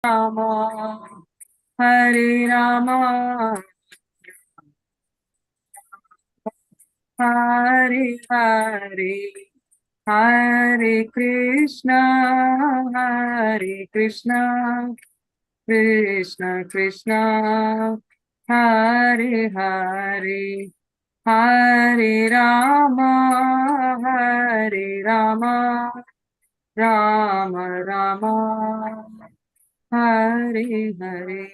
Rama, Hare Rama, Hare Hare, Hare Krishna, Hare Krishna, Krishna Krishna, Hare Hare, Hare Rama, Hare Rama, Rama Rama, Hare Hare.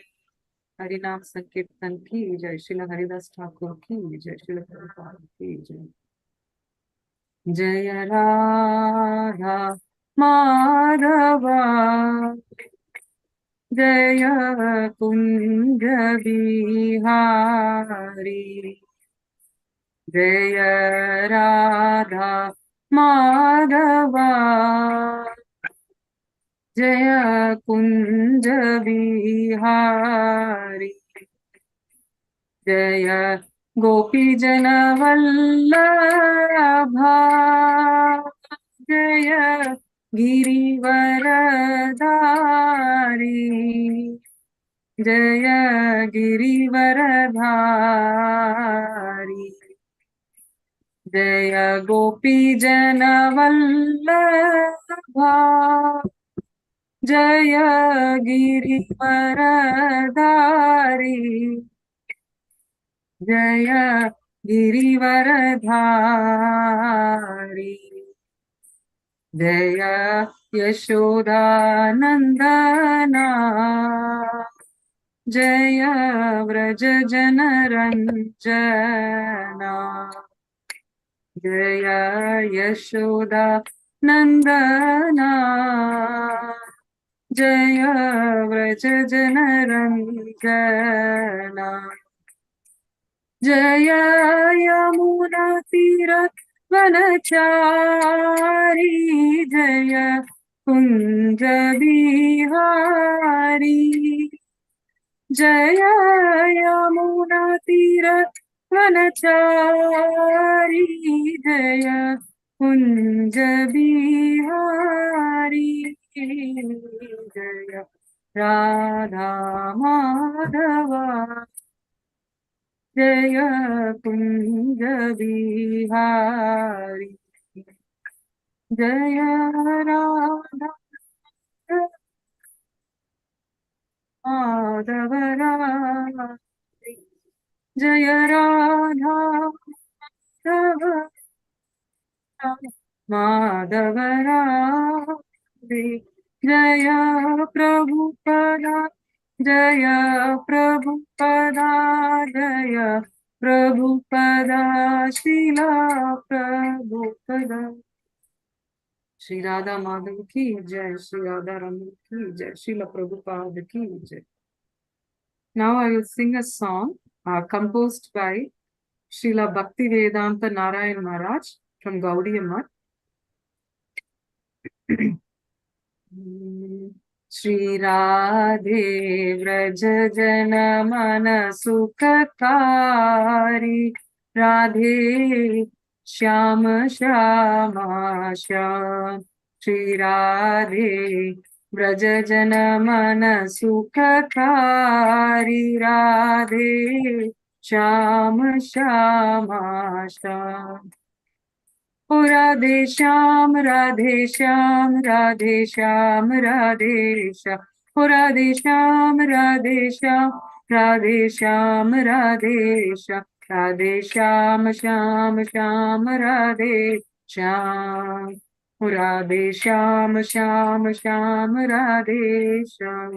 हरिनाम संकीर्तन की जय। श्रील हरिदास ठाकुर की जय। श्रील प्रभुपाद की जय। जय राधा माधवा, जय कुंज बिहारी, जय राधा माधवा, जय कुंज बिहारी, जय गोपी जन वल्लभा, जय गिरिवरधारी, जय गिरिवरधारी, जय गोपी जन वल्लभा, जय गिरिवरधारी, जय गिरिवरधारी, जय यशोदानन्दना, जय व्रज जनरञ्जना, जय यशोदा नन्दना, जय व्रज जनरञ्जना, जय यमुना तीर वनचारी, जय कुंज बिहारी, जय यमुना तीर वनचारी, जय कुंज बिहारी, जय राधा माधवा, जय कुंज बिहारी, जय राधा माधव राधे, जय राधा माधव राधे, जय प्रभुपदा, जय प्रभुपदा, जय प्रभुपदा, श्रीला प्रभुपदा। श्री राधा माधव की जय। श्री राधा रमन की जय। श्रील प्रभुपाद की जय। Now I will sing a song composed by Srila Bhaktivedanta Narayan Maharaj from Gaudiya Math. Shri Radhe Vraj जन मन सुखकारी, राधे श्याम श्यामा श्याम, श्री राधे व्रज जन मन सुखकारी, राधे श्याम श्यामा श्याम। ओ राधे श्याम राधे श्याम, राधे श्याम राधे श्याम, ओ राधे श्याम राधे श्याम, राधे श्याम राधे श्याम, राधे श्याम श्याम श्याम राधे श्याम, ओ राधे श्याम श्याम श्याम राधे श्याम।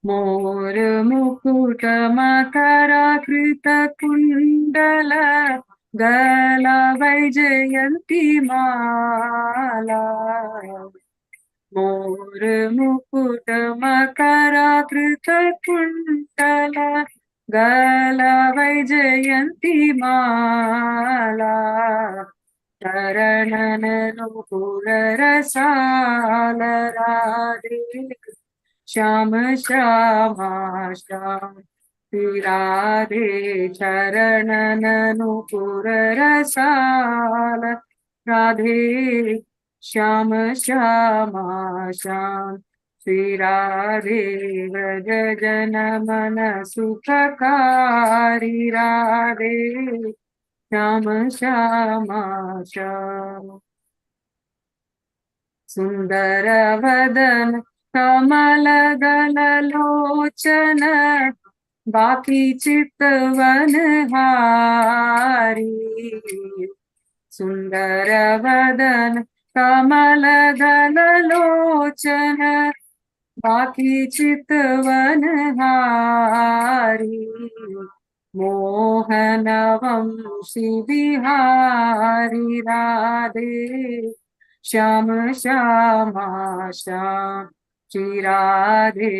मोर मुकुट मकरा कृत कुंडल, गला वैजयंती माला, मोर मुकुट मकरा कृत कुंडल, गला वैजयंती माला, चरणन नुपुर रसाल, राधे श्याम श्यामा श्याम, श्री राधे चरणन नुपुर रसाल, राधे श्याम श्यामा श्याम, श्री राधे व्रज जन मन सुखकारी राधे श्याम श्यामा श्याम सुंदर वदन कमल दल लोचन बाकी चितवन हारी सुंदर वदन कमल दल लोचन बाकी चितवन हारी मोहन वंशी बिहारी राधे श्याम श्यामा श्याम श्री राधे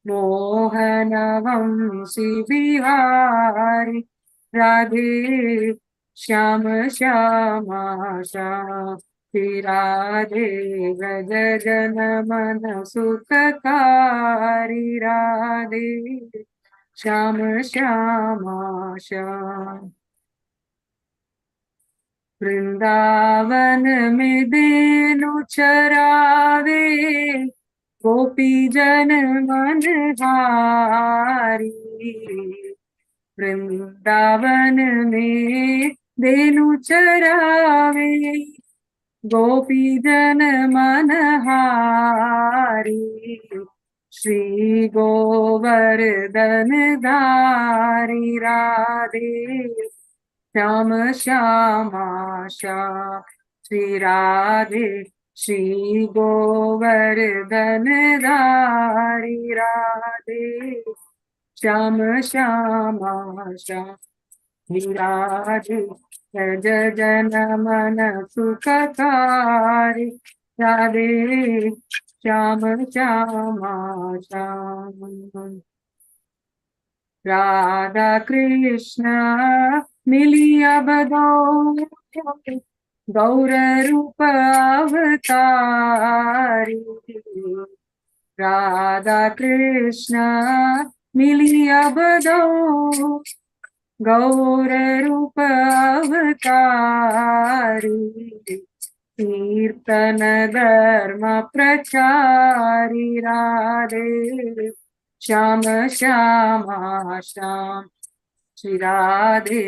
मोहन वंशी बिहारी राधे श्याम श्यामा श्याम श्री राधे व्रज जन मन सुखकारी राधे श्याम श्यामा श्याम वृंदावन में देनु चरावे गोपी जन मन हारी वृंदावन में देनु चरावे गोपी जन मन हारी श्री गोवर्धन धारी राधे श्याम श्यामा श्याम श्री राधे श्री गोवर्धन धारी राधे श्याम श्यामा श्याम श्री राधे व्रज जन मन सुखकारी राधे श्याम श्यामा श्याम राधा कृष्ण मिलिया बदो गौर रूप अवतारी राधा कृष्ण मिलिया बदो गौर रूप अवतारी कीर्तन धर्म प्रचारी राधे श्याम श्यामा श्याम श्री राधे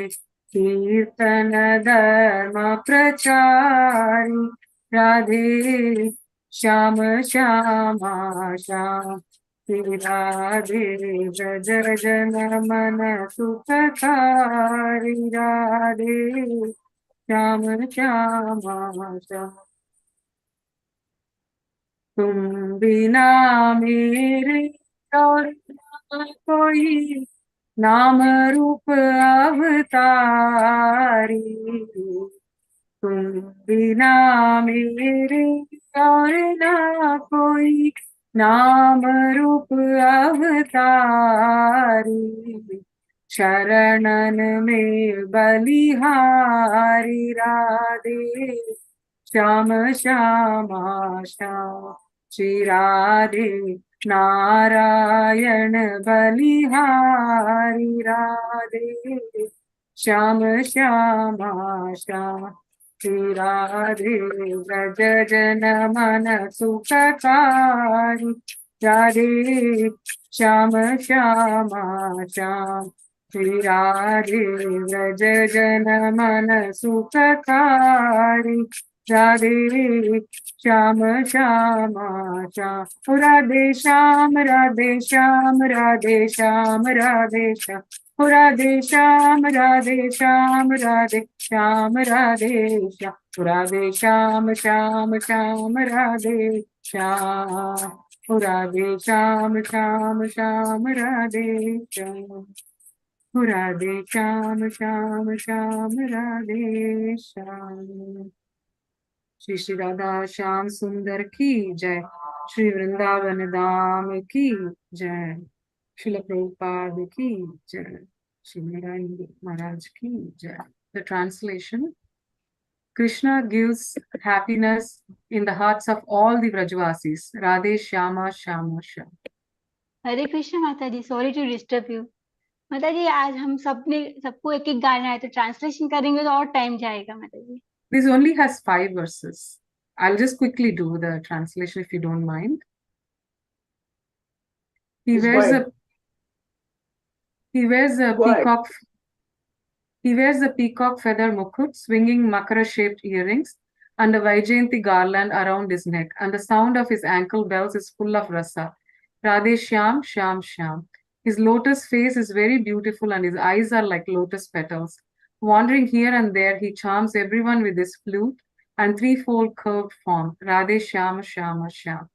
कीर्तन धर्म प्रचारी राधे श्याम श्यामा श्याम श्री राधे व्रज जन मन सुखकारी राधे श्याम श्यामा श्याम तुम बिना मेरे और ना कोई नाम रूप अवतारी तुम बिना मेरे और ना कोई नाम रूप अवतारी शरणन में बलिहारी राधे श्याम श्यामा श्याम श्री राधे नारायण बलिहारी राधे श्याम श्यामा श्याम श्री राधे व्रज जन मन सुखकारी राधे श्याम श्यामा श्याम श्री राधे व्रज जन मन सुखकारी राधे श्याम श्यामा श्याम राधे श्याम राधे श्याम राधे श्याम राधे श्याम राधे श्याम राधे श्याम राधे श्याम राधे श्याम राधे श्याम श्याम श्याम राधे श्याम राधे श्याम श्याम श्याम राधे श्याम राधे श्याम श्याम श्याम राधे श्याम श्री श्री राधा श्याम सुंदर की जय श्री वृंदावन धाम की जय श्रील प्रभुपाद की जय श्री नारायण महाराज की जय The translation: Krishna gives happiness in the hearts of all the Vrajavasis. Radhe Shyama Shyama Shyama. हरे कृष्ण माता जी, सॉरी टू डिस्टर्ब यू। माता जी आज हम सबको एक एक गाना है, तो ट्रांसलेशन करेंगे तो और टाइम जाएगा माता जी। This only has 5 verses. I'll just quickly do the translation if you don't mind. He Just go wears ahead. a he wears a Go ahead. peacock He wears a peacock feather mukut, swinging makara-shaped earrings, and a Vaijayanti garland around his neck, and the sound of his ankle bells is full of rasa. Radhe Shyam, Shyam, Shyam. His lotus face is very beautiful, and his eyes are like lotus petals. Wandering here and there, he charms everyone with his flute and threefold curved form. Radhe Shyam, Shyam, Shyam.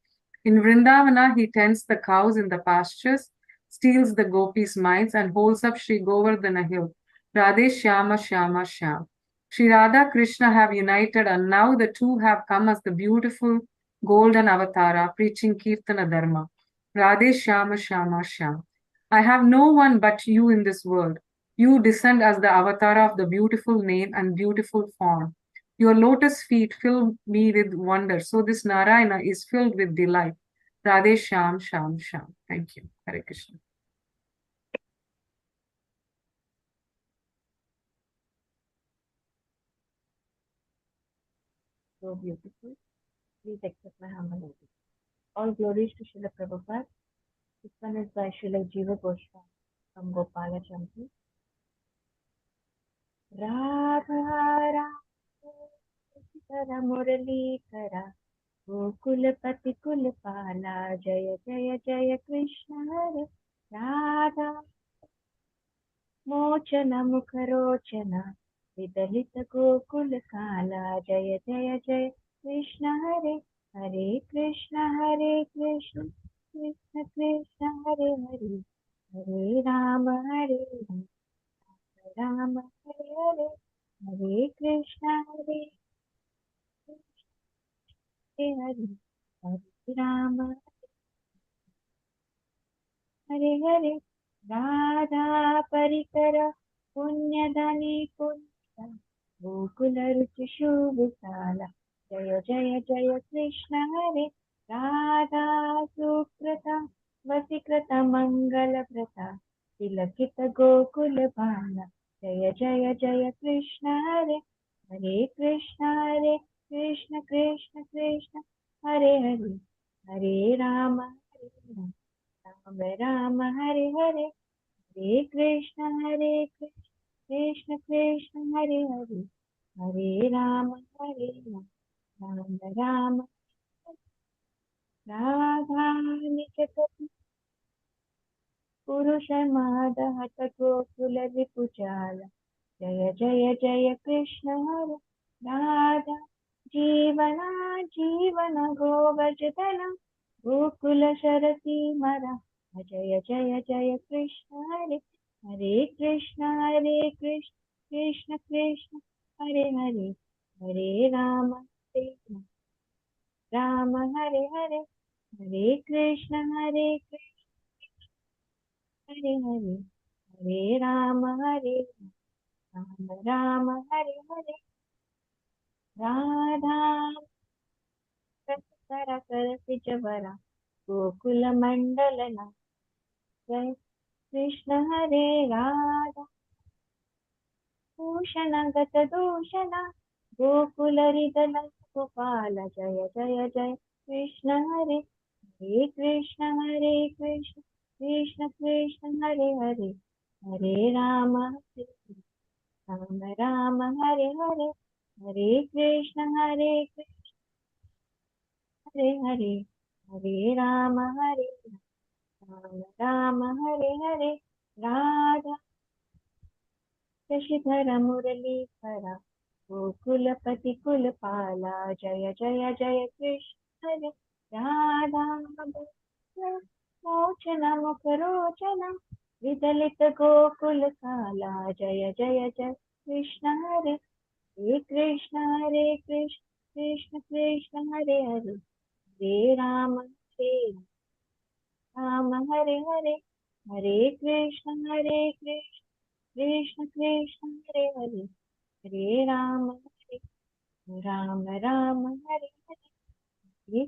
In Vrindavana, he tends the cows in the pastures, steals the gopis' minds, and holds up Sri Govardhana hill. Radhe Shyama Shyama Shyam. Sri Radha Krishna have united, and now the two have come as the beautiful golden avatara preaching Kirtana Dharma. Radhe Shyama Shyama Shyam. I have no one but you in this world. You descend as the avatara of the beautiful name and beautiful form. Your lotus feet fill me with wonder. So this Narayana is filled with delight. Radhe Shyam Shyam Shyam. Thank you. Hare Krishna. So beautiful. Please accept my humble obeisances. All glories to Srila Prabhupada. This one is by Srila Jiva Goswami from Gopala Champi. Radha Radha Murali Kara Gokulapati Kulapala Jaya Jaya Jaya Krishna Hare Radha Mochana Mukharochana Vidalita Gokulakala Jaya Jaya Jaya Krishna Hare Hare Krishna Krishna Krishna Hare Hare Hare Rama Hare Rama Hare Hare Hare Krishna Hare Hare Rama Hare Hare Radha Parikara Punyadani Punya Gokula Ruchi Shubhisala Jaya Jaya Jaya Krishna Hare Radha Sukrata Vasikrata Mangala Prata Tilakita Gokula Bala Jaya Jaya Jaya Krishna Hare Hare Krishna Krishna Hare Hare Hare Rama Rama Rama Hare Hare Hare Krishna Krishna Hare Hare Hare Rama Rama Rama Radha Nikata Purusharmada Hata Gokula Vipujala Jaya Jaya Jaya Krishna Hare Radha Jivana Govardhana Gokula Sharati Mara Jaya Jaya Jaya Krishna Hare Hare Krishna Krishna Hare Hare Hare Rama Rama Hare Hare Hare Krishna Hare Hare Rama Rama Hare Hare Radha Kara Javara Gokula Mandalana Jai Krishna Hare Radha Bhushana Gata Dushana Gokula Ridala Gopala Jaya Jaya Jaya Krishna Hare Hare Krishna Hare Hare Hare Rama Rama Hare Hare Hare Krishna Hare Hare Rama Rama Hare Hare Radha Shashidhara Murali Kara Gokulapati Kulapala Jaya Jaya Jaya Krishna Hare Radha Mochana Mukharochana Vidalita Gokula Kala Jaya Jaya Jaya Krishna Hare Hare Krishna Hare Hare Hare Rama Rama Hare Hare Hare Krishna Krishna Hare Hare Hare Rama Rama Hare Hare Hare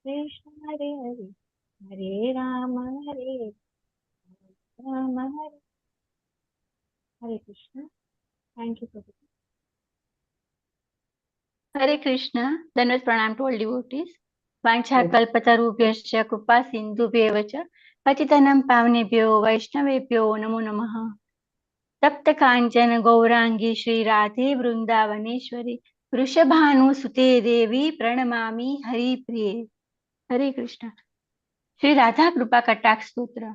Krishna Hare Hare Hare Rama Hare Hare Krishna. Thank you, Prabhupada. Hare Krishna. Dandavat pranam to all devotees. वाञ्छाकल्पतरुभ्यश्च कृपा सिन्धुभ्येव च पतितनं पावनेभ्यो वैष्णवेभ्यो नमो नमः। तप्त काञ्चन गौरांगी श्रीराधे वृन्दावनेश्वरी वृषभानुसुते देवी प्रणमामि हरिप्रिये। हरे कृष्ण। श्री राधा कृपा कटाक्ष स्तोत्र।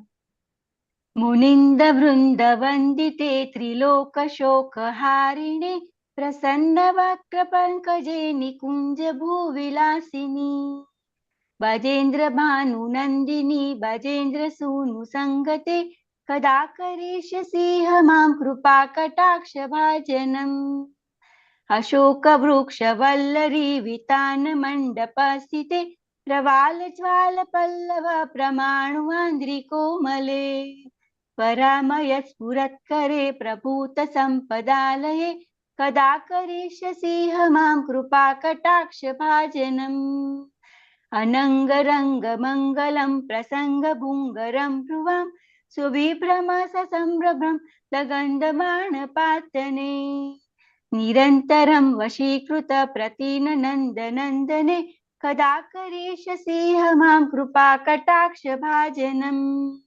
मुनिंद वृंद वंदिते त्रिलोक शोक हारिणे प्रसन्न वक्र पंकजे निकुंज भूविलासिनी भजेन्द्र भानु नंदिनी भजेन्द्र सूनु संगते कदा करिष्यसि मां कृपा कटाक्ष भाजनम्। अशोक वृक्ष वल्लरी वितान मंडप स्थिते प्रवाल ज्वाल पल्लव प्रमाणुआन्द्रि कोमले वरामय स्फुरत्करे प्रभूत संपदालये कदा करिष्यसि मां कृपा कटाक्ष भाजनम्। अनंग रंग मंगलम प्रसंग भुंगरम भ्रुवां सुविभ्रम ससंभ्रम लगंदमाण पातने निरन्तरं वशीकृत प्रतीन नंद नंदने कदा करिष्यसि मां कृपा कटाक्ष भाजनम्।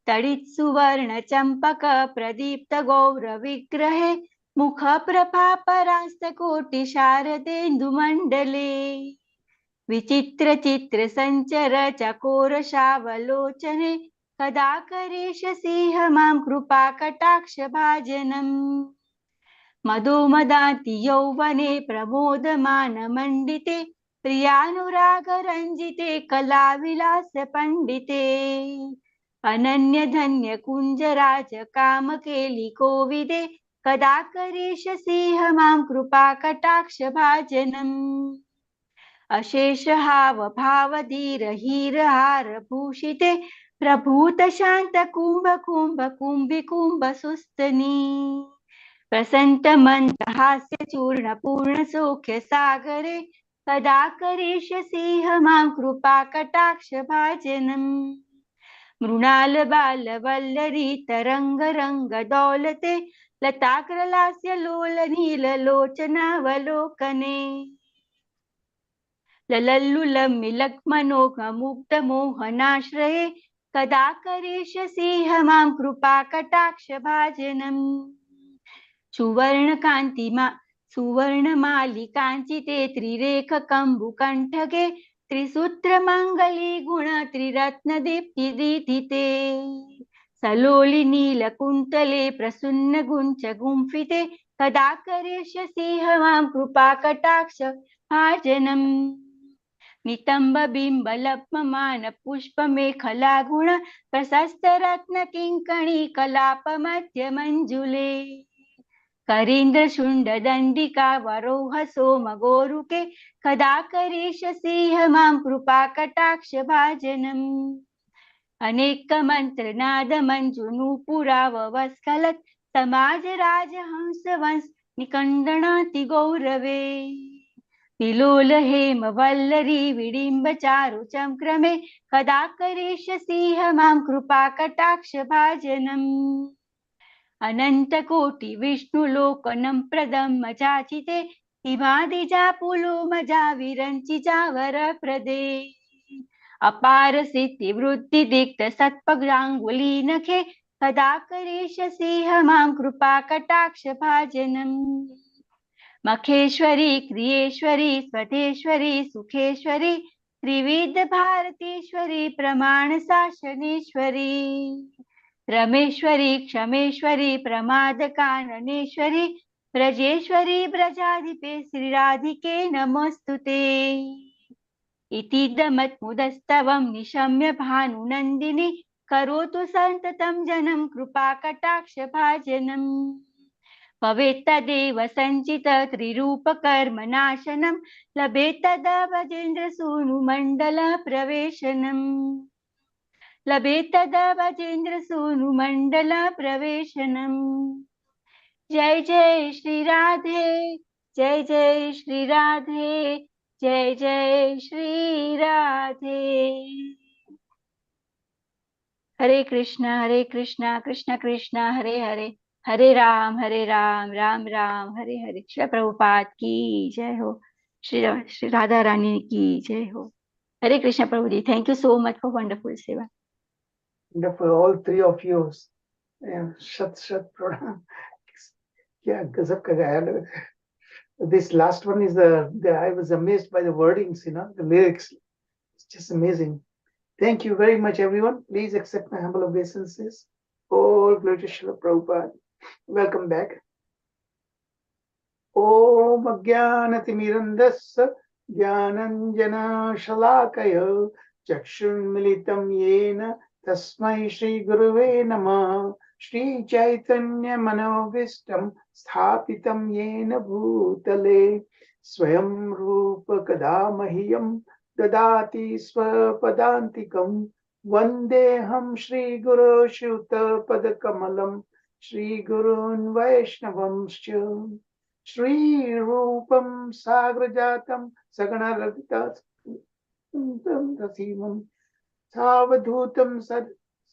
तडित् सुवर्ण चंपक प्रदीप्त गौर विग्रहे मुख प्रभा परास्त कोटि शारदेन्दुमण्डले विचित्र चित्र संचर चकोर शावलोचने कदा करिष्यसि मां कृपा कटाक्ष भाजनम्। मदोमदान्ति यौवने प्रमोदमान मंडिते प्रियानुराग रंजिते कलाविलास पंडिते अनन्य धन्य कुंजराज कामकेली कोविदे कदा करिष्यसि मां कृपा कटाक्ष भाजनम्। अशेष हाव भाव धीर हीर हार भूषिते प्रभूत शांत कुंभ कुंभ कुंभी कुंभ सुस्तनी प्रसन्त मंद हास्य चूर्ण पूर्ण सौख्य सागरे कदा करिष्यसि मां कृपा कटाक्ष भाजनम्। मृणाल बाल वल्लरी तरंग रंग दौलते लताग्रलास्य लोल नील लोचनावलोकने ललल्लुलम्मि लक्ष्मणोघ मुग्ध मोहनाश्रये कदा करिष्यसि मां कृपा कटाक्ष भाजनम्। सुवर्णमालिकाञ्चिते त्रिरेख कम्बुकण्ठके त्रिसूत्रमङ्गली गुण त्रिरत्नदीप्तिदीधिते सलोलि नीलकुन्तले प्रसन्न गुञ्च गुम्फिते कदा करिष्यसि मां कृपा कटाक्ष भाजनम्। नितंब बिंब लप्यमान पुष्प मेखला गुण प्रशस्त रत्न किंकणी कलाप मध्य मंजुले करीन्द्र शुंड दंडिका वरोह सोम गोरुके कदा करिष्यसि मां कृपा कटाक्ष भाजनम्। अनेक मंत्र नाद मंजुनूपुरावस्खलत् समाज राजहंस वंश निकंदनाति गौरवे विलोल हेम वल्लरी विडिंब चारु चंक्रमे कदा करिष्यसि मां कृपा कटाक्ष भाजनम्। अनंत कोटि विष्णु लोकनं प्रदम मजाचिते हिमादिजा पुलो मजा विरंचि जावर प्रदे अपार सिद्धि वृद्धि दिक्त सत्पगांगुली नखे कदा करिष्यसि मां कृपा कटाक्ष भाजनम्। मखेश्वरी क्रियेश्वरी स्वतेश्वरी सुखेश्वरी त्रिविध भारतीश्वरी प्रमाण शासनेश्वरी रमेश्वरी क्षमेश्वरी प्रमाद काननेश्वरी ब्रजेश्वरी ब्रजाधिपे श्रीराधिके नमोस्तुते इतीदमत्मुदस्तवं निशम्य भानुनन्दिनी करोतु सन्ततं जनं कृपा कटाक्ष भाजनम्। भवेत् तदेव संचित त्रिरूप कर्म नाशनम् लभेत् तदा भजेन्द्र सूनु मण्डल प्रवेशनम् लभेत् तदा भजेन्द्र सूनु मण्डल प्रवेशनम्। जय जय श्री राधे जय जय श्री राधे जय जय श्री राधे। हरे कृष्णा कृष्ण कृष्ण हरे हरे हरे राम राम राम हरे हरे। श्री प्रभुपाद की जय हो। श्री राधा रानी की जय हो। Hare Krishna Prabhuji. Thank you so much for wonderful seva. Wonderful, all three of you. Shat pranam. Yeah, gazab ka gaya. This last one is I was amazed by the wordings, the lyrics. It's just amazing. Thank you very much, everyone. Please accept my humble obeisances. All glory to Srila Prabhupada. Welcome back. Om Ajnanatimirandasya Jnananjana Shalakaya Chakshunmilitam Yena Tasmai Shri Guruve Namah Shri Chaitanya Manovistam Sthapitam Yena Bhutale Swayam Rupa Kadamahiyam Dadati Swapadantikam Vandeham Shri Guru Shuta Padakamalam Shri Gurun Vaishnavamscha Shri Rupam Sagrajatam Saganaraditas Dasimam Savadhutam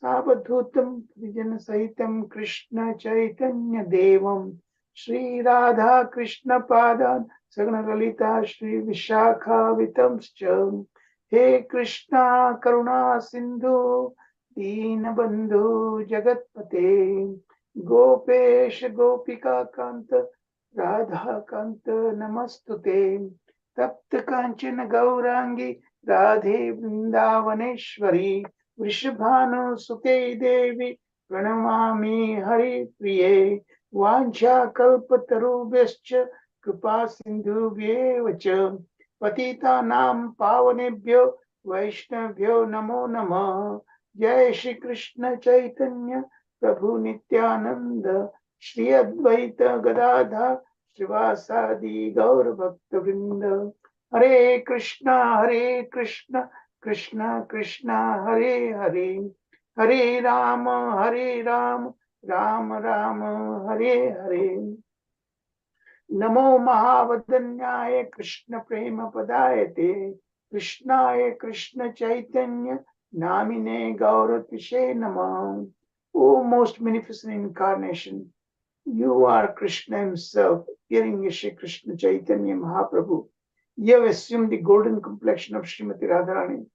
Savadhutam Vijana Sahitam Krishna Chaitanya Devam Shri Radha Krishna Padan Saganaralita Shri Vishakha Vitamscha He Krishna Karuna Sindhu Deenabandhu Jagatpate Gopesh Gopika Kanta Radha Kanta Namastute Tapta Kanchana Gaurangi Radhe Vrindavaneshwari Vrishabhanu Sute Devi Pranamami Hari Priye Vancha Kalpatarubhascha Kripa Sindhubhyevacha Patita Nam Pavanebhyo Vaishnavyo Namo Namah Jai Shri Krishna Chaitanya Prabhu Nityananda Shri Advaita Gadadha Srivasadi Gaur Bhakta Vrinda Hare Krishna Krishna Krishna Hare Hare Hare Rama Rama Rama Hare Hare Namo Mahavadanyaya Krishna Prema Padayate Krishnaya Krishna Chaitanya Namine Gauratishe Namah. O most magnificent incarnation, you are Krishna himself, appearing as Shri Krishna Chaitanya Mahaprabhu. You have assumed the golden complexion of Srimati Radharani,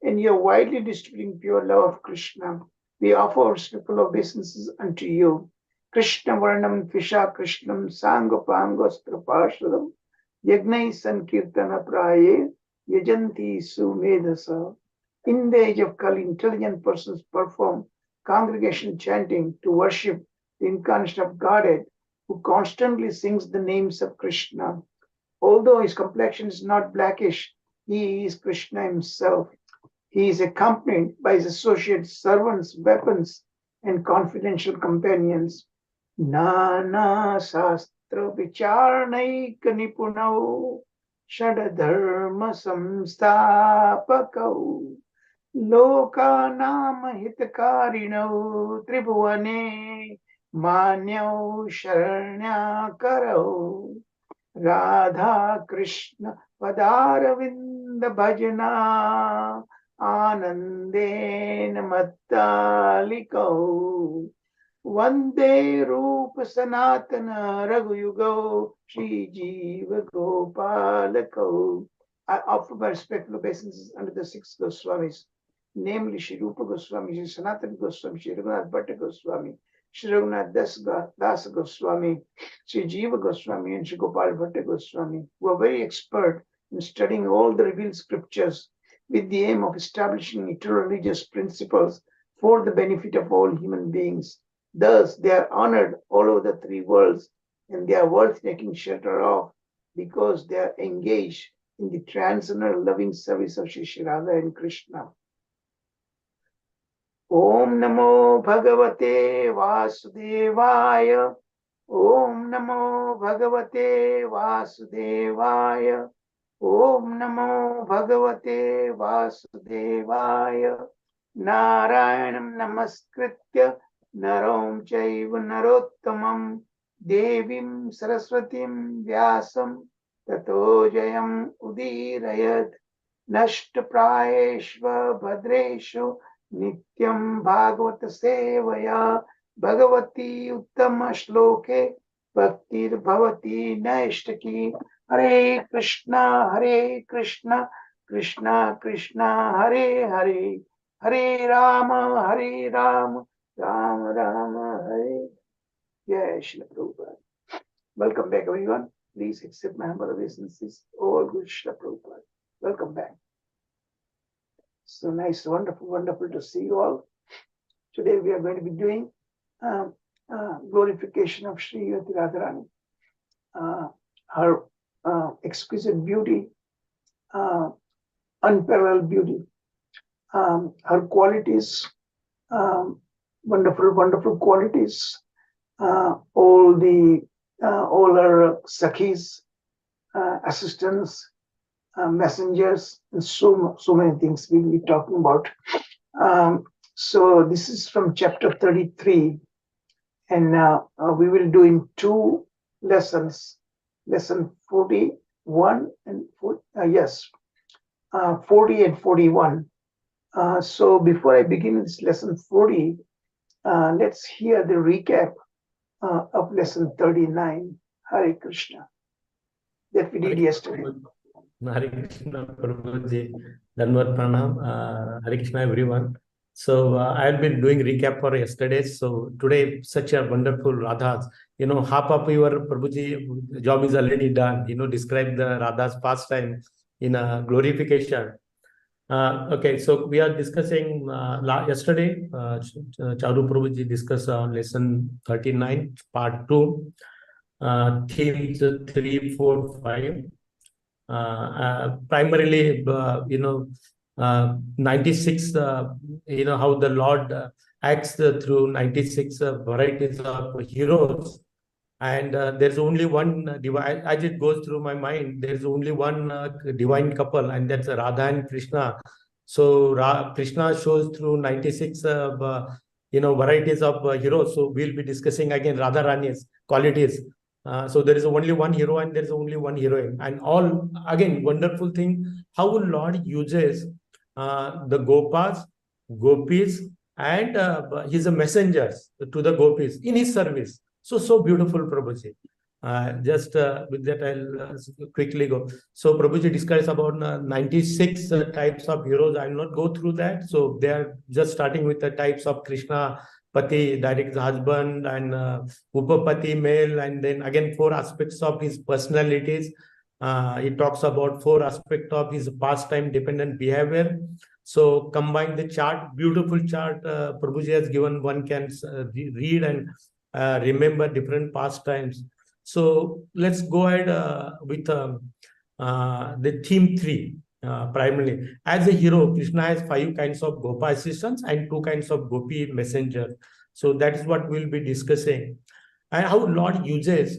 and you are widely distributing pure love of Krishna. We offer our respectful obeisances unto you. Krishna Varnam Tvisha Krishnam Sangopangostra Parshadam Yagnai Sankirtana Praye Yajanti Sumedasa. In the age of Kali, intelligent persons perform congregation chanting to worship the incarnation of Godhead, who constantly sings the names of Krishna. Although his complexion is not blackish, he is Krishna himself. He is accompanied by his associates, servants, weapons, and confidential companions. Nana Shastra Vicharnaik Nipunau Shadadharma Samstapakau Lokanam Hitakarinau Tribhuvane Manyau Sharanyakaro Radha Krishna Padaravinda Bhajana Anandena Mattalikau Vande Rupa Sanatana Raghuyugo Shri Jiva Gopalakau. I offer my respectful obeisances under the six Goswamis, namely Shri Rupa Goswami, Shri Sanatana Goswami, Shri Raghunath Bhatta Goswami, Shri Raghunath Das Goswami, Shri Jiva Goswami, and Shri Gopal Bhatta Goswami, who are very expert in studying all the revealed scriptures with the aim of establishing eternal religious principles for the benefit of all human beings. Thus, they are honored all over the three worlds, and they are worth taking shelter of because they are engaged in the transcendental loving service of Shri Radha and Krishna. Om Namo Bhagavate Vasudevaya. Om Namo Bhagavate Vasudevaya. Om Namo Bhagavate Vasudevaya. Narayanam Namaskritya Narom Chaiva Narottamam Devim Saraswatim Vyasam Tato Jayam Udirayat Nashtaprayeshva Bhadreshu Nityam Bhagavata Sevaya Bhagavati Uttama Shloke Bhaktir Bhavati Naishtaki. Hare Krishna Krishna Krishna Hare Hare, Hare Rama Hare Rama, Rama Rama Hare. Jai Shri Prabhupada. Welcome back, everyone. Please accept my humble obeisances. All good Shri Prabhupada. Welcome back. So nice, wonderful, wonderful to see you all. Today we are going to be doing glorification of Sri Yati Radharani. Her exquisite beauty, unparalleled beauty, her qualities, wonderful, wonderful qualities, all her sakhis, assistants, messengers, and so many things we'll be talking about. So this is from chapter 33, and we will do in two lessons, lesson 41 and 40 and 41. So before I begin this lesson 40, let's hear the recap of lesson 39, Hare Krishna, that we did yesterday. Hare Krishna, Prabhuji, Dhanvat Pranam, Hare Krishna, everyone. So I've been doing recap for yesterday. So today, such a wonderful Radhas. Half of your Prabhuji job is already done. Describe the Radha's pastime in a glorification. Okay, so we are discussing yesterday. Charu Prabhuji discussed lesson 39, part 2, themes 3, 4, 5. Primarily, 96, how the Lord acts through 96 varieties of heroes. And there's only one divine, as it goes through my mind, there's only one divine couple, and that's Radha and Krishna. So Krishna shows through 96, varieties of heroes. So we'll be discussing again Radha Rani's qualities. So there is only one hero and there is only one heroine. And all, again, wonderful thing, how Lord uses the Gopas, Gopis, and his messengers to the Gopis in his service. So beautiful, Prabhuji. Just with that, I'll quickly go. So Prabhuji discussed about 96 types of heroes. I'll not go through that. So they are just starting with the types of Krishna, Pati, direct husband, and Upapati, male, and then again 4 aspects of his personalities. He talks about 4 aspects of his pastime dependent behavior. So combine the chart, beautiful chart Prabhuji has given, one can read and remember different pastimes. So let's go ahead with the theme 3. Primarily, as a hero, Krishna has 5 kinds of Gopa assistants and 2 kinds of Gopi messengers. So that is what we'll be discussing, and how Lord uses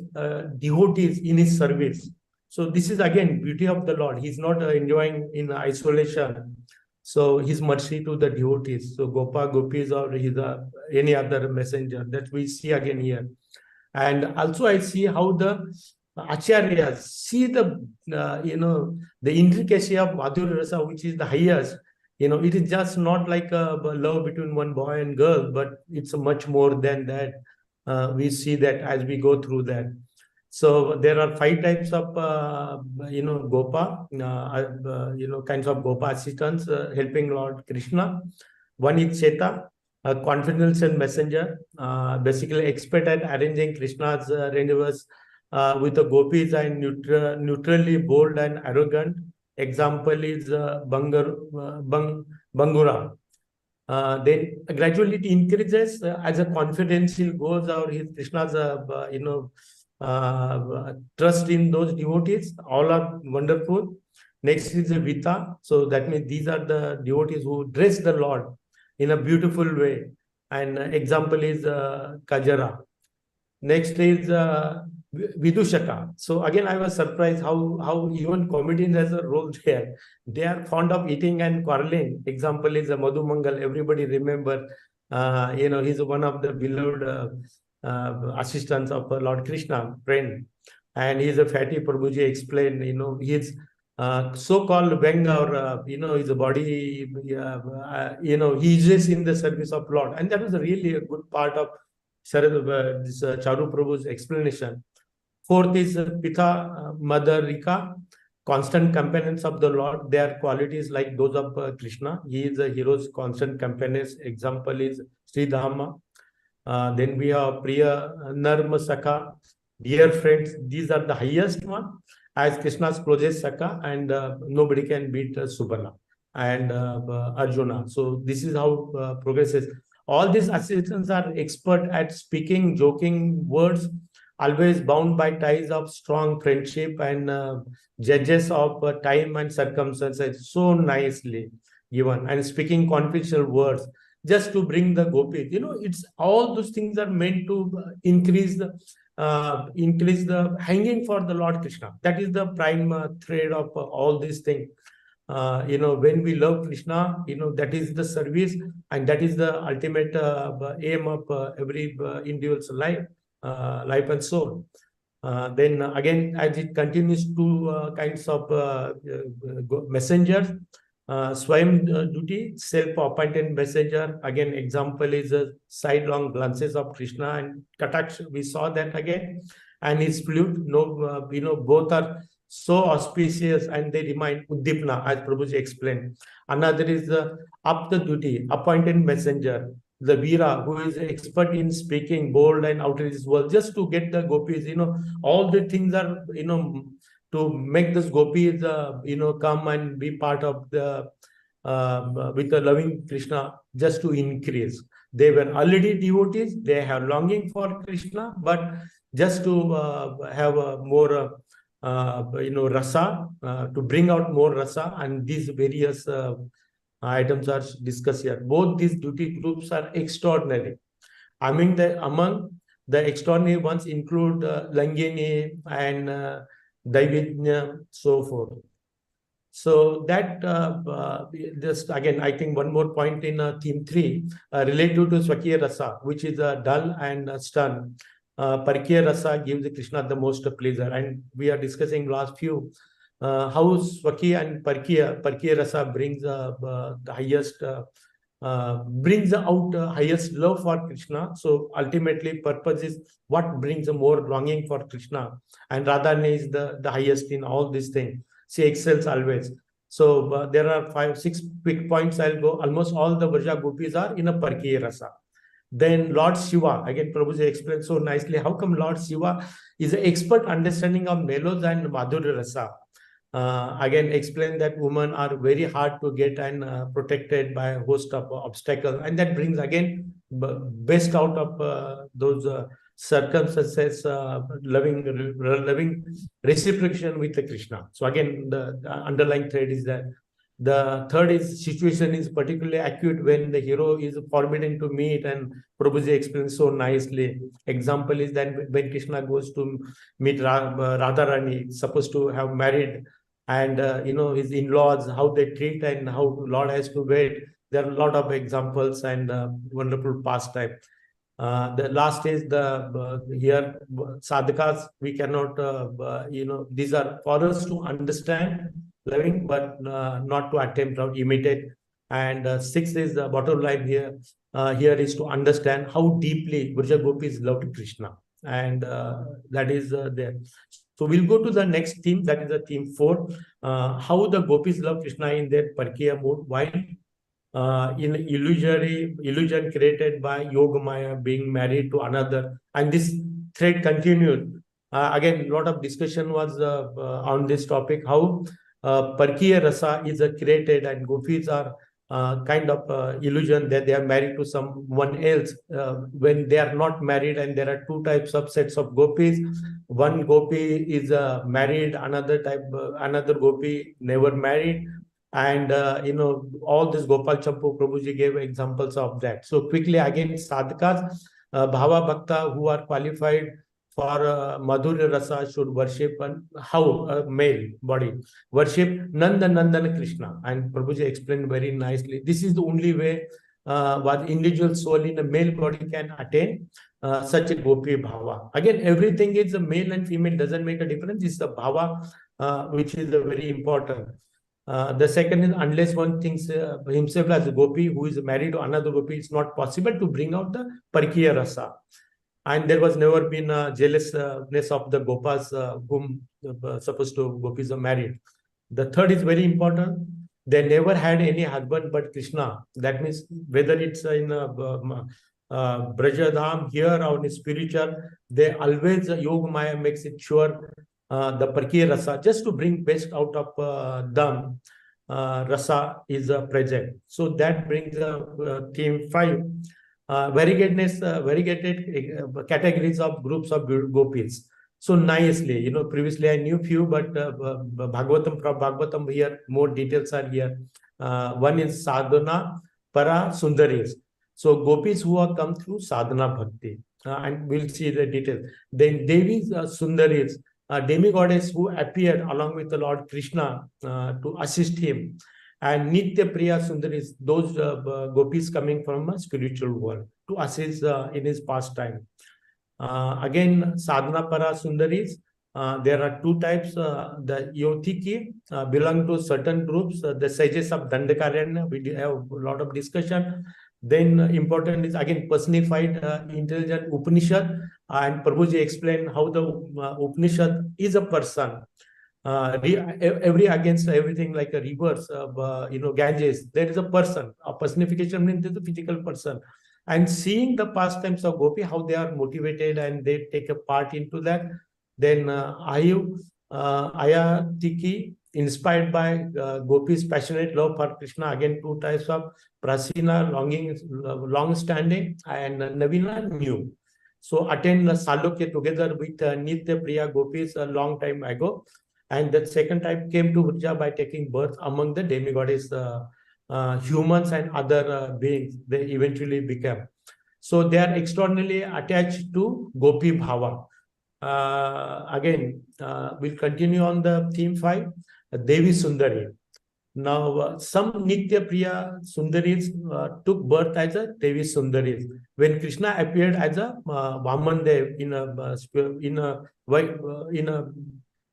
devotees in his service. So this is again beauty of the Lord. He's not enjoying in isolation. So his mercy to the devotees. So Gopa, Gopis, or his any other messenger, that we see again here. And also I see how the Acharyas see the the intricacy of Madhurya Rasa, which is the highest. It is just not like a love between one boy and girl, but it's much more than that. We see that as we go through that. So there are 5 types of Gopa, kinds of Gopa assistants helping Lord Krishna. One is Cheta, a confidential messenger, basically expert at arranging Krishna's rendezvous with the Gopis, and neutrally bold and arrogant. Example is Bangura. Then gradually it increases as a confidential goes, or his Krishna's trust in those devotees. All are wonderful. Next is Vita. So that means these are the devotees who dress the Lord in a beautiful way. And example is Kajara. Next is Vidushaka. So again, I was surprised how even comedians has a role there. They are fond of eating and quarreling. Example is Madhu Mangal. Everybody remember, he's one of the beloved assistants of Lord Krishna, friend. And he's a fatty, Prabhuji explained, he's so-called Venga, or, his body, he is in the service of Lord. And that was really a good part of this Charu Prabhu's explanation. 4th is Pitha, Mother Rika. constant companions of the Lord. Their qualities like those of Krishna. He is a hero's constant companions. Example is Sri Dharma. Then we have Priya Narma Saka, dear friends. These are the highest one as Krishna's closest Saka, and nobody can beat Subala and Arjuna. So this is how progresses. All these assistants are expert at speaking, joking words, always bound by ties of strong friendship and judges of time and circumstances so nicely given, and speaking confidential words just to bring the gopis. It's all those things are meant to increase the hanging for the Lord Krishna. That is the prime thread of all these things. When we love Krishna, that is the service, and that is the ultimate aim of every individual's life and soul. Then again, as it continues, two kinds of messengers. Swayam duty, self-appointed messenger. Again, example is sidelong glances of Krishna and Kataksh. We saw that again, and his flute. Both are so auspicious, and they remind Uddipna, as Prabhuji explained. Another is the Apta duty, appointed messenger, the Veera, who is expert in speaking bold and outrageous words, just to get the gopis. All the things are to make this gopis come and be part of the with the loving Krishna, just to increase. They were already devotees, they have longing for Krishna, but just to have a more rasa, to bring out more rasa, and these various items are discussed here. Both these duty groups are extraordinary. Among the extraordinary ones include Langini and Daivijna, so forth. So that just again, I think one more point in theme 3 related to Swakiya Rasa, which is dull and stun. Parkiya Rasa gives Krishna the most pleasure, and we are discussing last few how Swakiya and Parkiya Rasa brings the highest brings out highest love for Krishna. So ultimately, purpose is what brings more longing for Krishna, and Radharani is the highest in all these things. She excels always. So there are 5-6 quick points. I'll go. Almost all the Vraja gopis are in a Parkiya Rasa. Then Lord Shiva, again, Prabhuji explained so nicely how come Lord Shiva is an expert understanding of melos and Madhurya Rasa. Again, explain that women are very hard to get and protected by a host of obstacles, and that brings again best out of those circumstances, loving reciprocation with the Krishna. So again, the underlying thread is that. The third is situation is particularly acute when the hero is forbidden to meet, and Prabhuji explains so nicely. Example is that when Krishna goes to meet Radharani, supposed to have married, and his in-laws, how they treat and how Lord has to wait. There are a lot of examples and wonderful pastime. The last is here sadhakas. We cannot these are for us to understand loving, but not to attempt or imitate. And sixth is the bottom line here. Here is to understand how deeply Vraja gopis loved Krishna, and that is there. So we'll go to the next theme, that is the theme 4. How the gopis love Krishna in their Parkiya mode, while in illusion created by Yogamaya being married to another. And this thread continued. Again, a lot of discussion was on this topic, how Parkiya Rasa is created and gopis are kind of illusion that they are married to someone else when they are not married. And there are two types of sets of gopis. One gopi is married, another gopi never married. And all this Gopal Champu Prabhuji gave examples of that. So quickly again, sadhakas, bhava bhakta who are qualified for Madhurya Rasa should worship, and how a male body worship Nanda Krishna. And Prabhuji explained very nicely. This is the only way what individual soul in a male body can attain such a gopi bhava. Again, everything is a male and female, doesn't make a difference. It's the bhava which is very important. The second is, unless one thinks himself as a gopi who is married to another gopi, it's not possible to bring out the Parkiya Rasa. And there was never been a jealousness of the Gopas whom supposed to gopis are married. The third is very important. They never had any husband but Krishna. That means whether it's in Brajadham here or in spiritual, they always Yoga Maya makes it sure the Parkiya Rasa, just to bring best out of them. Rasa is present. So that brings theme 5. Variegated categories of groups of gopis. So nicely, previously I knew few, but Bhagavatam, from Bhagavatam here, more details are here. One is sadhana, para, sundaris. So gopis who have come through sadhana bhakti, and we'll see the details. Then Devis, sundaris, demigoddess who appeared along with the Lord Krishna to assist him. And Nitya Priya Sundaris, those gopis coming from a spiritual world to assist in his pastime. Again, Sadhana Para Sundaris, there are two types. The Yotiki belong to certain groups, the sages of Dandakaranya, we have a lot of discussion. Then important is again personified intelligent Upanishad, and Prabhuji explained how the Upanishad is a person. Every against everything like a reverse of Ganges, there is a person. A personification means there's a physical person. And seeing the pastimes of Gopi, how they are motivated and they take a part into that. Then Ayatiki, inspired by Gopi's passionate love for Krishna. Again, two types of Prasina, long standing, and Navina, new. So attend the Salokya together with Nitya Priya Gopis a long time ago. And the second type came to Vrija by taking birth among the demigoddess humans and other beings they eventually became. So they are extraordinarily attached to Gopi Bhava. Again, we'll continue on the theme 5, Devi Sundari. Now, some Nitya Priya Sundaris took birth as a Devi Sundaris. When Krishna appeared as a Vaman Dev in a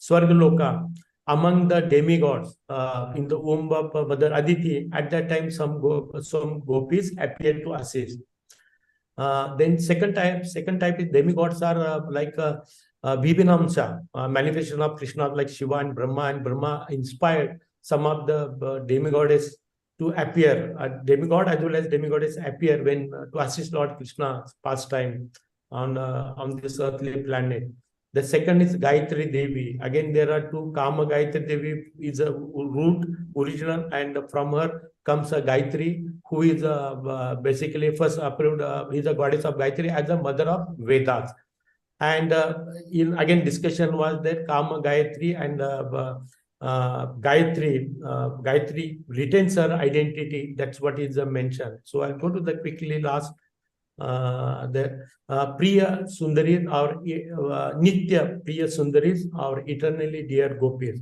Swargaloka, among the demigods in the womb of Mother Aditi, at that time some gopis appeared to assist. Then second type is demigods are like Vibhinamsa, manifestation of Krishna like Shiva and Brahma inspired some of the demigoddess to appear. Demigod as well as demigoddess appear when to assist Lord Krishna's pastime on this earthly planet. The second is Gayatri Devi. Again, there are two. Kama Gayatri Devi is a root, original, and from her comes a Gayatri, who is basically first approved, is a goddess of Gayatri as the mother of Vedas. And again, discussion was that Kama Gayatri and Gayatri retains her identity. That's what is mentioned. So I'll go to the quickly last. The Priya Sundaris or Nitya Priya Sundaris or eternally dear gopis.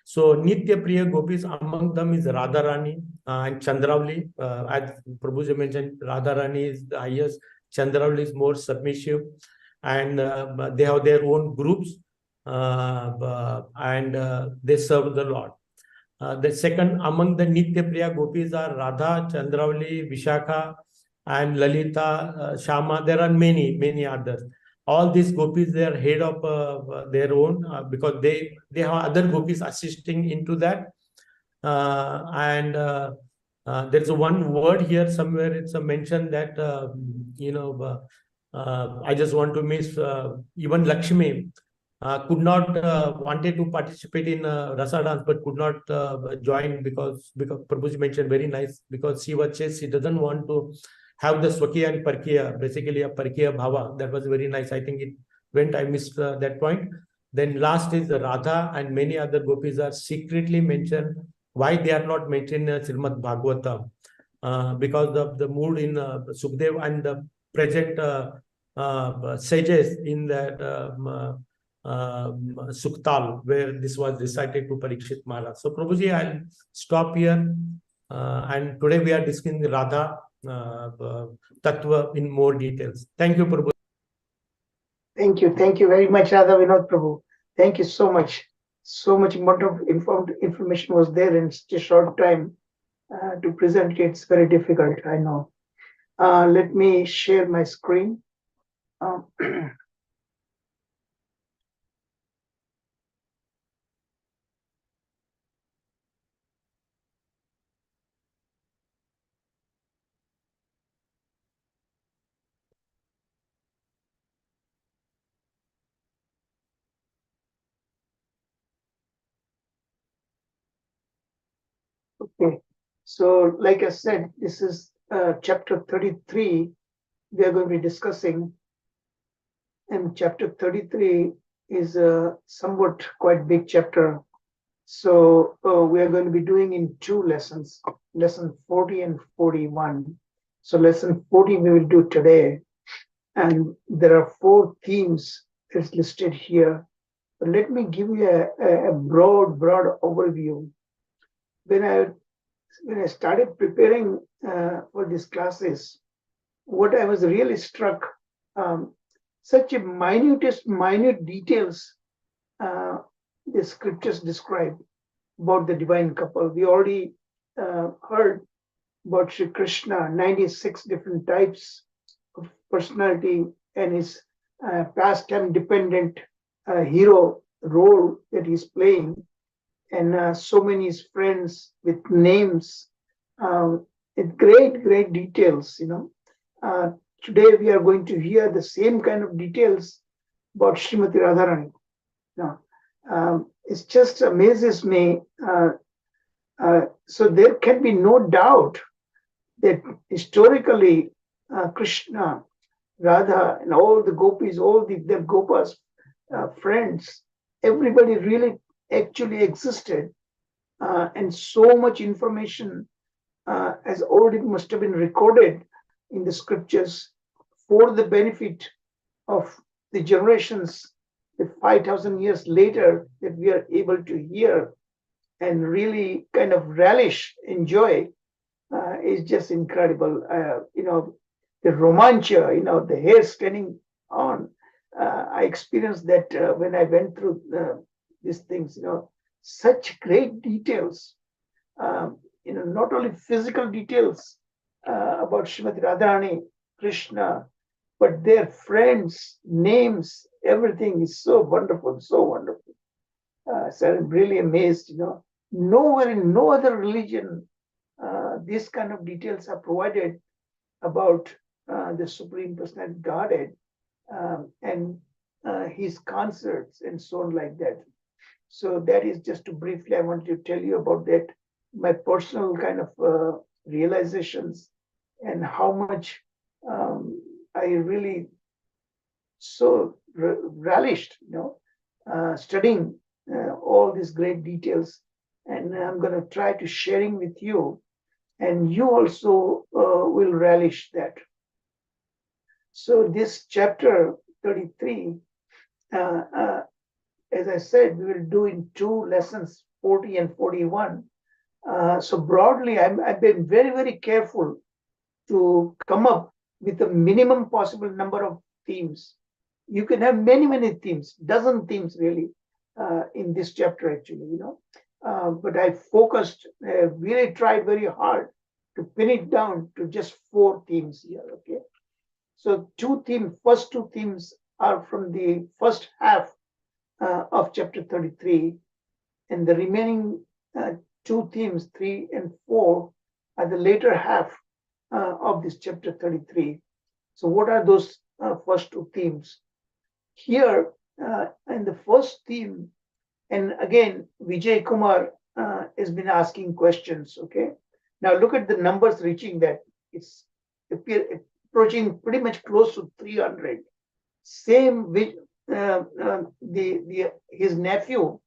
So Nitya Priya gopis, among them is Radharani and Chandravali. As Prabhuji mentioned, Radharani is the highest, Chandravali is more submissive, and they have their own groups and they serve the Lord. The second among the Nitya Priya gopis are Radha, Chandravali, Vishakha, and Lalita, Shama. There are many others. All these gopis, they are head of their own because they have other gopis assisting into that. And there's one word here somewhere. It's a mention that I just want to miss even Lakshmi could not wanted to participate in Rasa dance but could not join because Prabhuji mentioned very nice, because she was says she doesn't want to have the Swakiya and Parkiya, basically a Parkiya Bhava. That was very nice. I think it went, I missed that point. Then last is Radha and many other gopis are secretly mentioned. Why they are not mentioned in Srimad Bhagavatam? Because of the mood in Sukdev and the present sages in that Suktal, where this was recited to Parikshit Maharaj. So Prabhuji, I'll stop here. And today we are discussing Radha Tattva in more details. Thank you, Prabhu. Thank you very much, Radha Vinod Prabhu. Thank you so much. So much amount of information was there in such a short time to present. It's very difficult, I know. Let me share my screen. Um, okay, so like I said, this is chapter 33 we are going to be discussing, and chapter 33 is a somewhat quite big chapter. So we are going to be doing in two lessons, lesson 40 and 41. So lesson 40 we will do today, and there are 4 themes that's listed here. But let me give you a broad overview. When I started preparing for these classes, what I was really struck, such a minute details the scriptures describe about the divine couple. We already heard about Sri Krishna, 96 different types of personality, and his pastime dependent hero role that he's playing, and so many his friends with names, with great details. Today we are going to hear the same kind of details about Srimati Radharani. It just amazes me. So there can be no doubt that historically Krishna, Radha, and all the gopis, all the gopas, friends, everybody really actually existed, and so much information has already must have been recorded in the scriptures for the benefit of the generations that 5,000 years later that we are able to hear and really kind of relish, enjoy, is just incredible. The romancha, the hair standing on. I experienced that when I went through these things, such great details, not only physical details about Srimati Radharani, Krishna, but their friends, names, everything is so wonderful, so wonderful. So I'm really amazed, nowhere in no other religion these kind of details are provided about the Supreme Personality Godhead, and his concerts and so on like that. So that is just to briefly, I want to tell you about that, my personal kind of realizations, and how much I really so relished, studying all these great details, and I'm going to try to sharing with you, and you also will relish that. So this chapter 33, as I said, we will do in 2 lessons, 40 and 41. So broadly, I've been very careful to come up with the minimum possible number of themes. You can have many themes, dozen themes really, in this chapter actually, but I focused, really tried very hard to pin it down to just 4 themes here, okay? So first 2 themes are from the first half of chapter 33, and the remaining 2 themes, 3 and 4, are the later half of this chapter 33. So what are those first 2 themes? Here, in the first theme, and again, Vijay Kumar has been asking questions, okay? Now look at the numbers reaching that. It's approaching pretty much close to 300. Same with his nephew,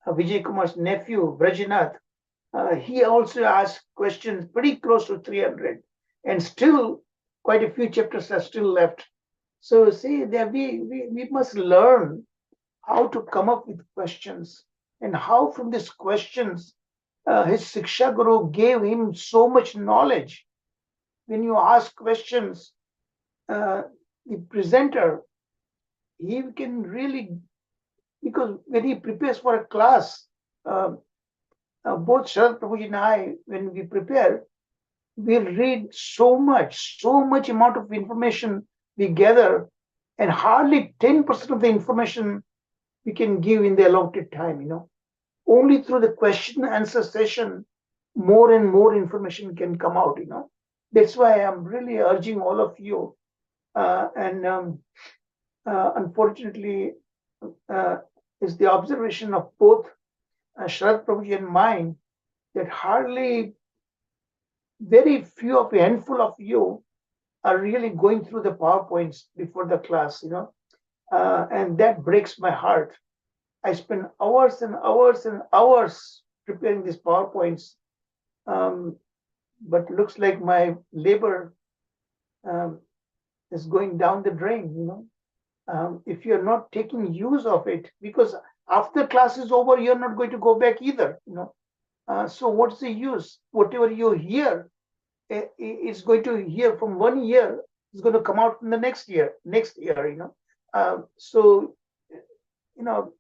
Vijay Kumar's nephew, Brajinath, he also asked questions pretty close to 300, and still quite a few chapters are still left. So see, that we must learn how to come up with questions, and how from these questions his Siksha Guru gave him so much knowledge. When you ask questions, the presenter, he can really, because when he prepares for a class, both Sharad Prabhuji and I, when we prepare, we read so much amount of information we gather and hardly 10% of the information we can give in the allotted time, Only through the question and answer session, more and more information can come out, That's why I'm really urging all of you. Unfortunately, is the observation of both Sharad Prabhuji and mine that hardly very few of a handful of you are really going through the PowerPoints before the class, and that breaks my heart. I spend hours and hours and hours preparing these PowerPoints, but looks like my labor is going down the drain, if you're not taking use of it, because after class is over, you're not going to go back either, so what's the use? Whatever you hear, it's going to hear from 1 year, it's going to come out in the next year, so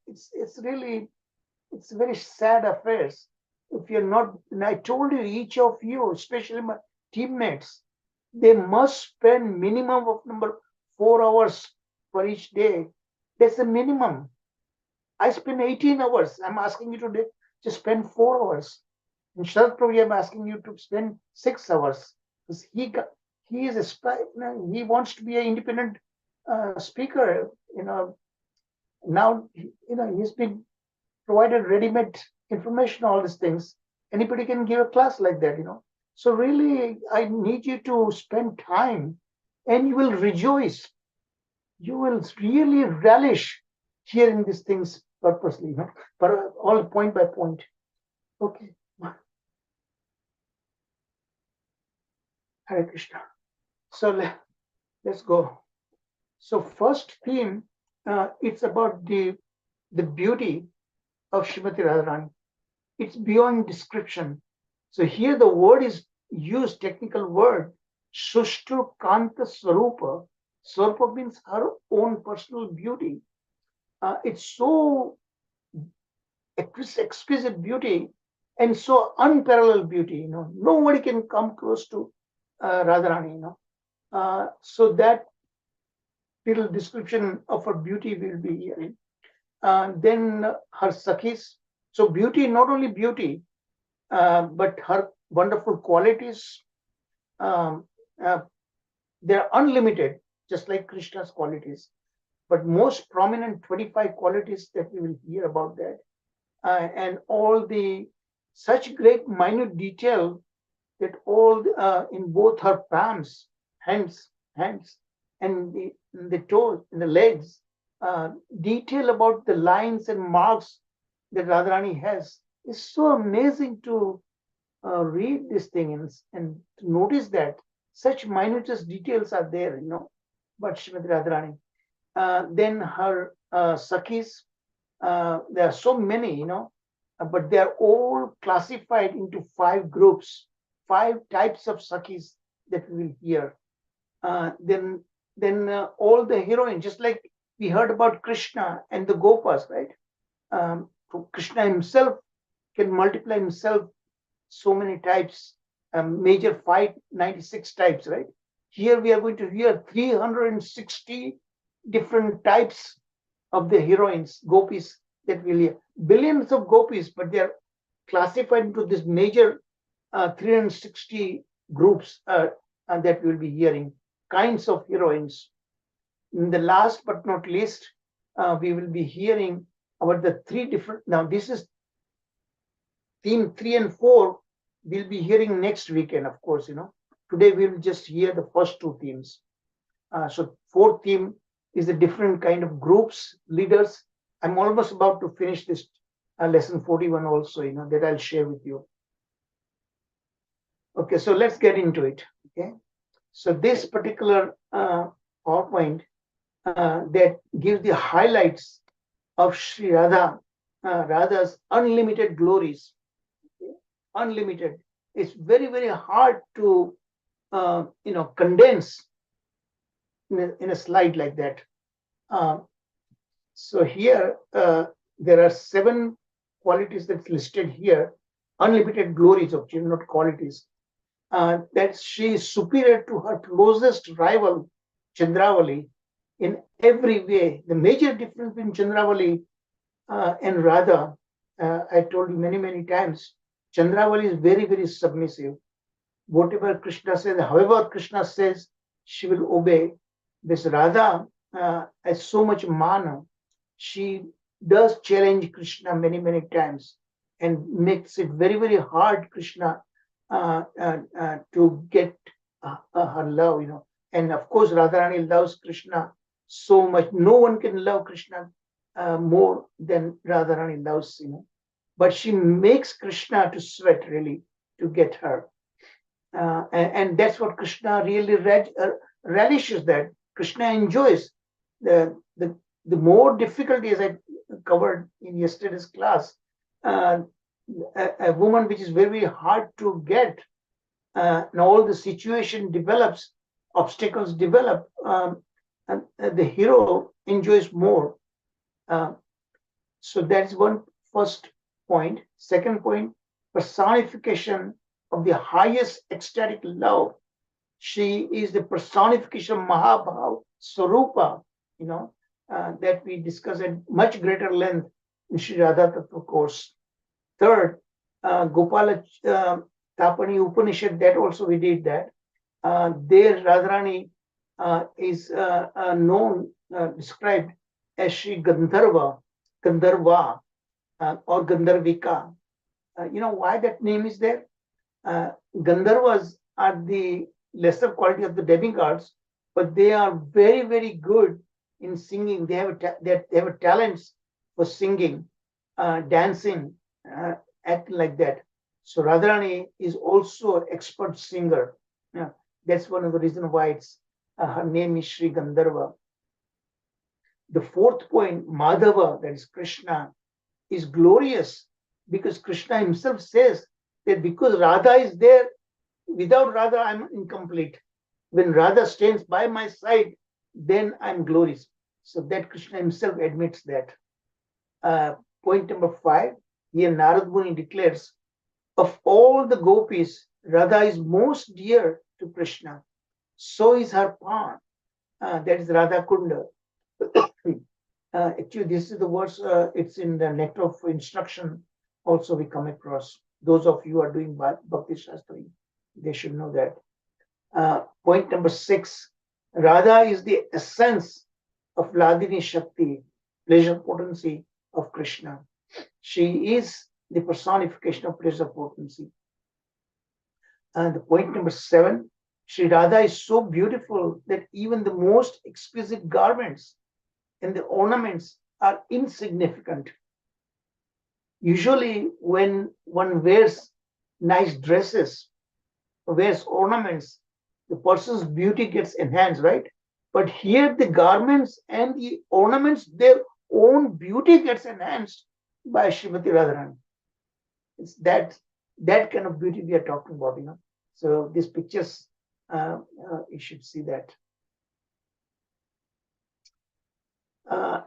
it's really, it's very sad affairs if you're not. And I told you, each of you, especially my teammates, they must spend minimum of number 4 hours for each day. That's the minimum. I spend 18 hours. I'm asking you today to spend 4 hours. In Sharad Prabhuji, I'm asking you to spend 6 hours, because he is he wants to be an independent speaker. Now he's been provided ready-made information, all these things. Anybody can give a class like that, So really, I need you to spend time, and you will rejoice. You will really relish hearing these things purposely, but all point by point. Okay. Hare Krishna. So let's go. So first theme, it's about the beauty of Srimati Radharani. It's beyond description. So here the word is used, technical word, Sushtu Kanta Swarupa. Swarupa means her own personal beauty. It's so exquisite beauty and so unparalleled beauty. Nobody can come close to Radharani. So that little description of her beauty will be hearing. Then her Sakhis. So beauty, not only beauty, but her wonderful qualities. They're unlimited, just like Krishna's qualities. But most prominent 25 qualities that we will hear about that. And all the such great minute detail that all in both her palms, hands, and the toes, and the legs, detail about the lines and marks that Radharani has is so amazing to read this thing and to notice that such minutest details are there, but Srimati Radharani. Then her Sakhis, there are so many, but they are all classified into 5 groups, 5 types of Sakhis that we will hear. Then all the heroines, just like we heard about Krishna and the Gopas, right? Krishna himself can multiply himself so many types, major 596 types, right? Here we are going to hear 360 different types of the heroines, gopis, that we'll hear. Billions of gopis, but they are classified into this major 360 groups and that we'll be hearing, kinds of heroines. In the last but not least, we will be hearing about the 3 different. Now, this is theme 3 and 4. We'll be hearing next weekend, of course. Today we'll just hear the first 2 themes. So 4th theme is the different kind of groups, leaders. I'm almost about to finish this lesson 41 also, that I'll share with you. Okay, so let's get into it. Okay, so this particular PowerPoint that gives the highlights of Sri Radha's unlimited glories. Okay? Unlimited. It's very, very hard to condense in a slide like that. So here there are 7 qualities that's listed here, unlimited glories of Jinn, not qualities. That she is superior to her closest rival, Chandravali, in every way. The major difference between Chandravali and Radha, I told you many times, Chandravali is very submissive. Whatever Krishna says, however Krishna says, she will obey. This Radha has so much mana. She does challenge Krishna many times and makes it very hard Krishna to get her love, And of course, Radharani loves Krishna so much. No one can love Krishna more than Radharani loves, But she makes Krishna to sweat really to get her. And that's what Krishna really relishes, that Krishna enjoys. The more difficulty, as I covered in yesterday's class, a woman which is very hard to get, and all the situation develops, obstacles develop, and the hero enjoys more. So that's one first point. Second point, personification of the highest ecstatic love. She is the personification of Mahabhav, Swarupa, that we discuss at much greater length in Sri Radha Tattva course. Third, Gopala Tapani Upanishad, that also we did that. There Radharani is known, described as Sri Gandharva, or Gandharvika. Why that name is there? Gandharvas are the lesser quality of the demigods, but they are very good in singing. They have a talents for singing, dancing, acting like that. So Radharani is also an expert singer. That's one of the reasons why it's her name is Sri Gandharva. The fourth point, Madhava, that is Krishna, is glorious because Krishna himself says that because Radha is there, without Radha I'm incomplete. When Radha stands by my side, then I'm glorious. So that Krishna himself admits that. Point number 5, here Narad Muni declares, of all the gopis, Radha is most dear to Krishna. So is her pawn, that is Radha Kunda. Actually, this is the verse, it's in the Nectar of Instruction, also we come across. Those of you who are doing Bhakti Shastri, they should know that. Point number 6, Radha is the essence of Ladini Shakti, pleasure potency of Krishna. She is the personification of pleasure potency. And the point number 7, Sri Radha is so beautiful that even the most exquisite garments and the ornaments are insignificant. Usually when one wears nice dresses, wears ornaments, the person's beauty gets enhanced, right? But here the garments and the ornaments, their own beauty gets enhanced by Srimati Radharani. It's that kind of beauty we are talking about, So these pictures, you should see that.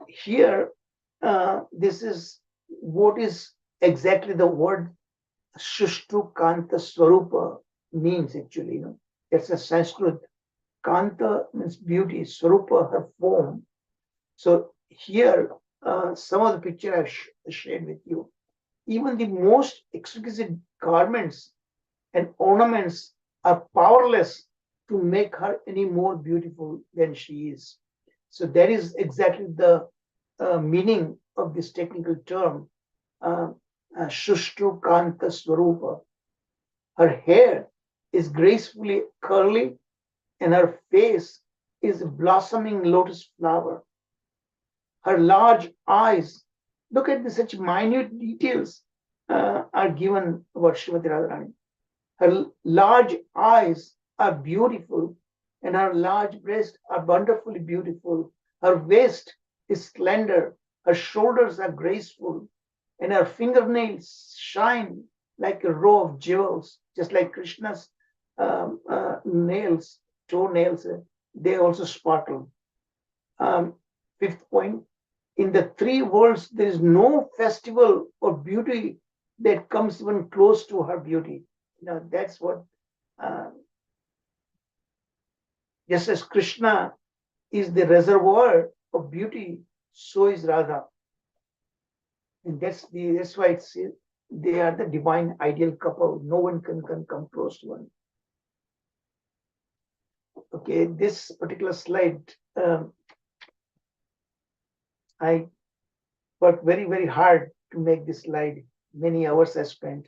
Here, this is what is exactly the word Shushtu Kanta Swarupa means actually. That's a Sanskrit. Kanta means beauty, Swarupa, her form. So here, some of the picture I've shared with you. Even the most exquisite garments and ornaments are powerless to make her any more beautiful than she is. So that is exactly the meaning of this technical term, Shushtu Kanta Swarupa. Her hair is gracefully curly and her face is a blossoming lotus flower. Her large eyes, look at such minute details are given about Srimati Radharani. Her large eyes are beautiful and her large breasts are wonderfully beautiful. Her waist is slender, her shoulders are graceful, and her fingernails shine like a row of jewels, just like Krishna's nails, toe nails, they also sparkle. Fifth point, in the 3 worlds, there is no festival or beauty that comes even close to her beauty. That's what, just as Krishna is the reservoir of beauty, so is Radha. And that's why it's, they are the divine ideal couple. No one can come close to one. Okay, this particular slide, I worked very, very hard to make this slide. Many hours I spent.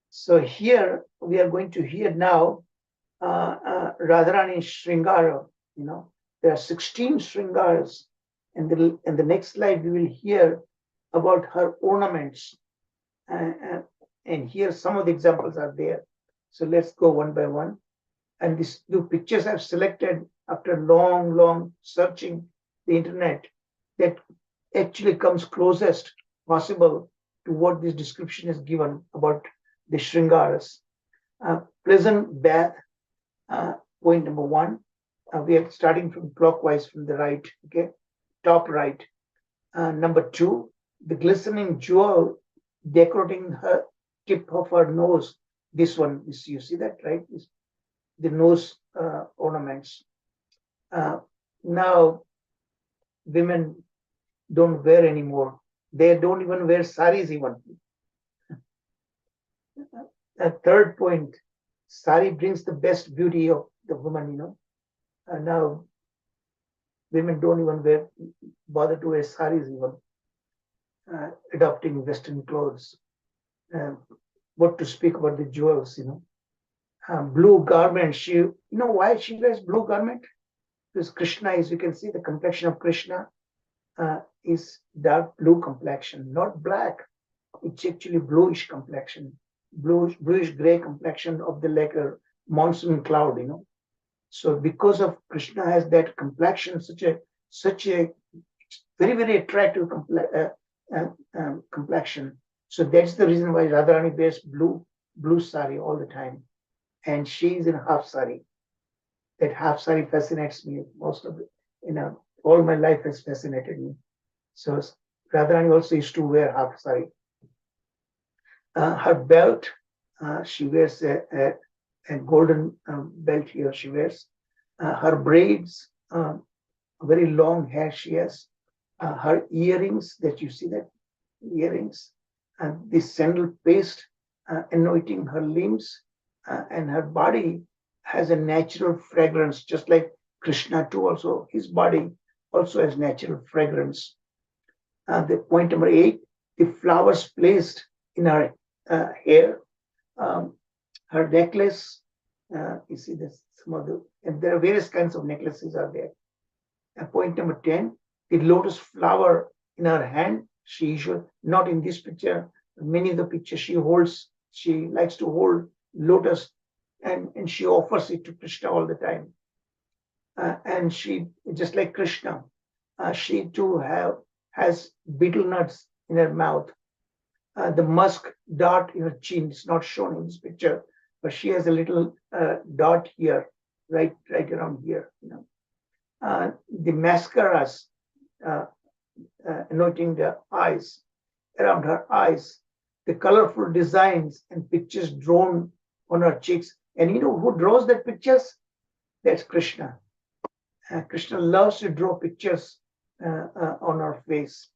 So here we are going to hear now Radharani Sringara. You know, there are 16 Sringaras. And the next slide we will hear about her ornaments. And here some of the examples are there. So let's go one by one. And these two pictures I've selected after long searching the internet that actually comes closest possible to what this description is given about the Shringaras. Pleasant bath, point number 1. We are starting from clockwise from the right, okay, top right. Number 2, the glistening jewel decorating her tip of her nose. This one, you see that, right? The nose ornaments. Now, women don't wear anymore. They don't even wear saris even. Third point, sari brings the best beauty of the woman, you know. Now, women don't even bother to wear saris even, adopting Western clothes. What to speak about the jewels, you know. Blue garment, you know why she wears blue garment? Because Krishna, as you can see, the complexion of Krishna is dark blue complexion, not black. It's actually bluish complexion, bluish gray complexion of the like a monsoon cloud, you know. So because of Krishna has that complexion, such a very, very attractive complexion. So that's the reason why Radharani wears blue sari all the time. And she is in half sari. That half sari fascinates me. Most of it, you know, all my life has fascinated me. So Radharani also used to wear half sari. Her belt, she wears a golden belt here. She wears her braids, very long hair she has. Her earrings, that you see that earrings, and this sandal paste anointing her limbs, and her body has a natural fragrance, just like Krishna too. Also, his body also has natural fragrance. The point number 8, the flowers placed in her hair, her necklace. You see this, some of the, and there are various kinds of necklaces are there. Point number 10, the lotus flower in her hand. She usually, not in this picture, many of the pictures she likes to hold lotus, and she offers it to Krishna all the time. And she, just like Krishna, she too has betel nuts in her mouth. The musk dot in her chin is not shown in this picture, but she has a little dot here, right around here. You know, the mascaras anointing the eyes, around her eyes, the colorful designs and pictures drawn on her cheeks. And you know who draws that pictures? That's Krishna. Krishna loves to draw pictures on her face.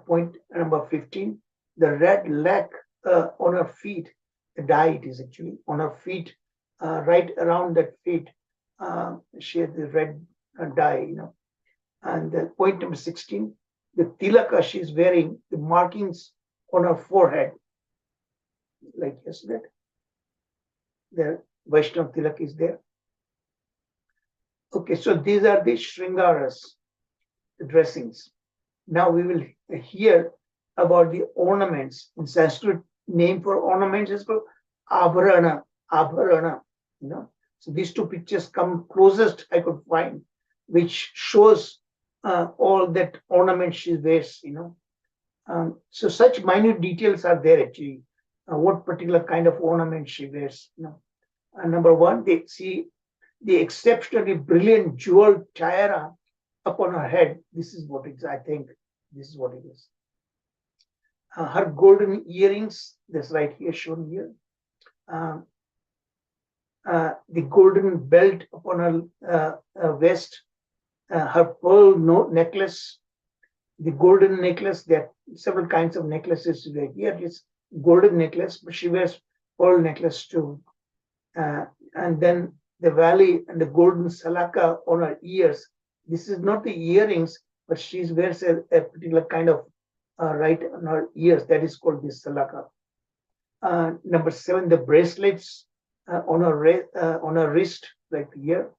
Point number 15, the red lac on her feet, the dye it is actually on her feet, right around that feet, she had the red dye, you know. And point number 16, the tilaka she's wearing, the markings on her forehead, like yesterday. The Vaishnav tilak is there. Okay, so these are the Shringaras, the dressings. Now we will hear about the ornaments. In Sanskrit, name for ornaments is called abharana, you know. So these two pictures come closest I could find, which shows all that ornament she wears, you know. So such minute details are there actually. What particular kind of ornament she wears, you know. Number 1, they see the exceptionally brilliant jeweled tiara upon her head. This is what it is, I think. This is what it is. Her golden earrings, that's right here, shown here. the golden belt upon her waist, her pearl necklace, the golden necklace. There are several kinds of necklaces today. Here is golden necklace, but she wears pearl necklace too. And then the valley and the golden salaka on her ears. This is not the earrings, but she wears a particular kind of right on her ears. That is called the salaka. Number 7, the bracelets on her wrist, like here,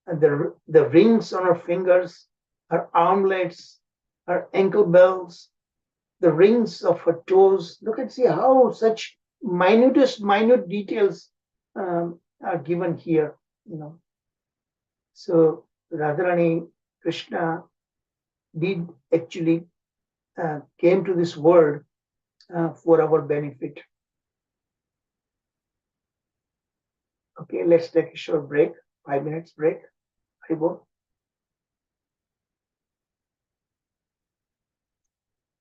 and the rings on her fingers, her armlets, her ankle bells, the rings of her toes. Look and see how such minute details are given here. So Radharani, Krishna did actually came to this world for our benefit. Okay, let's take a short break, 5 minutes break. Haribol.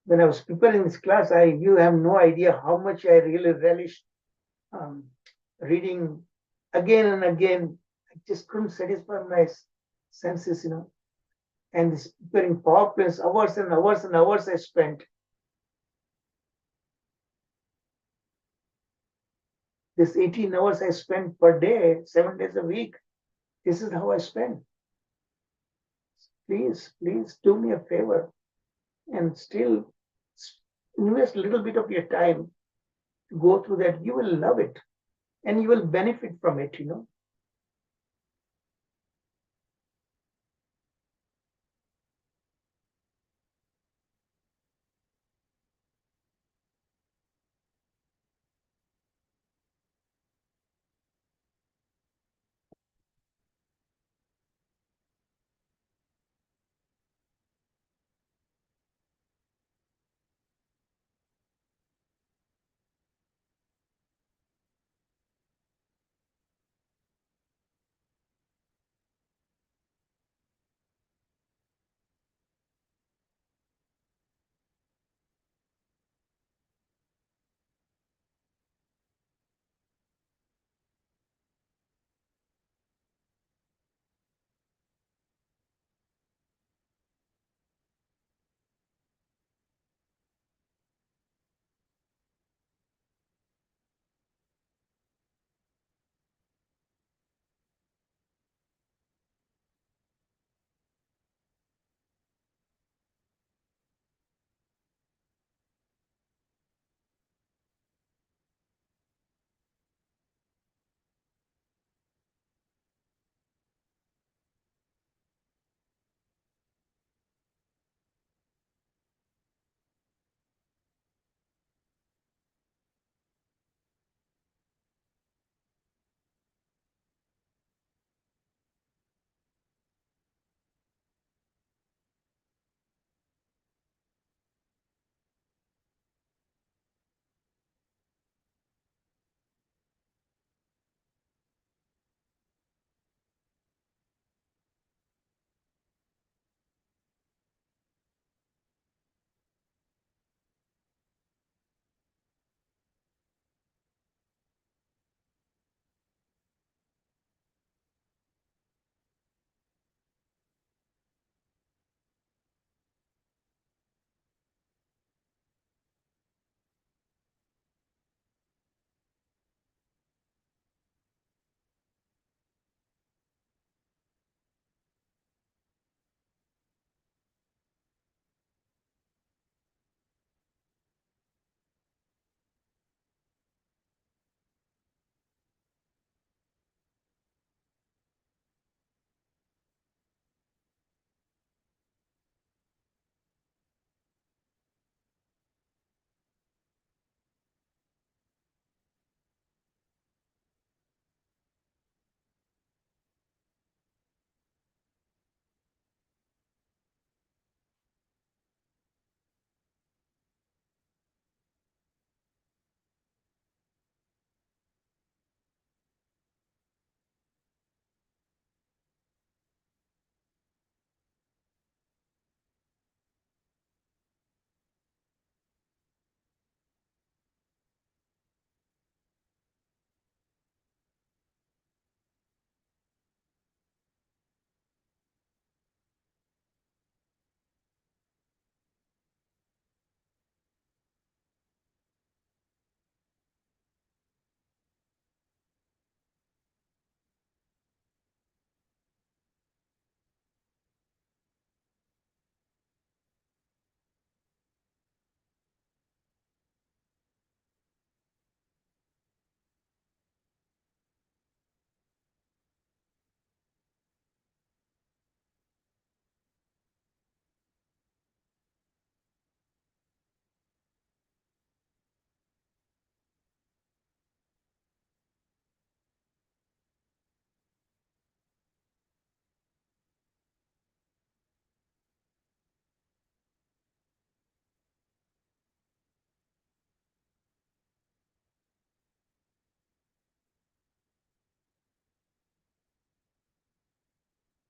When I was preparing this class, you have no idea how much I really relished reading again and again. I just couldn't satisfy my senses, And this preparing PowerPoints, hours and hours and hours I spent. This 18 hours I spent per day, 7 days a week. This is how I spend. Please do me a favor and still invest a little bit of your time to go through that. You will love it and you will benefit from it,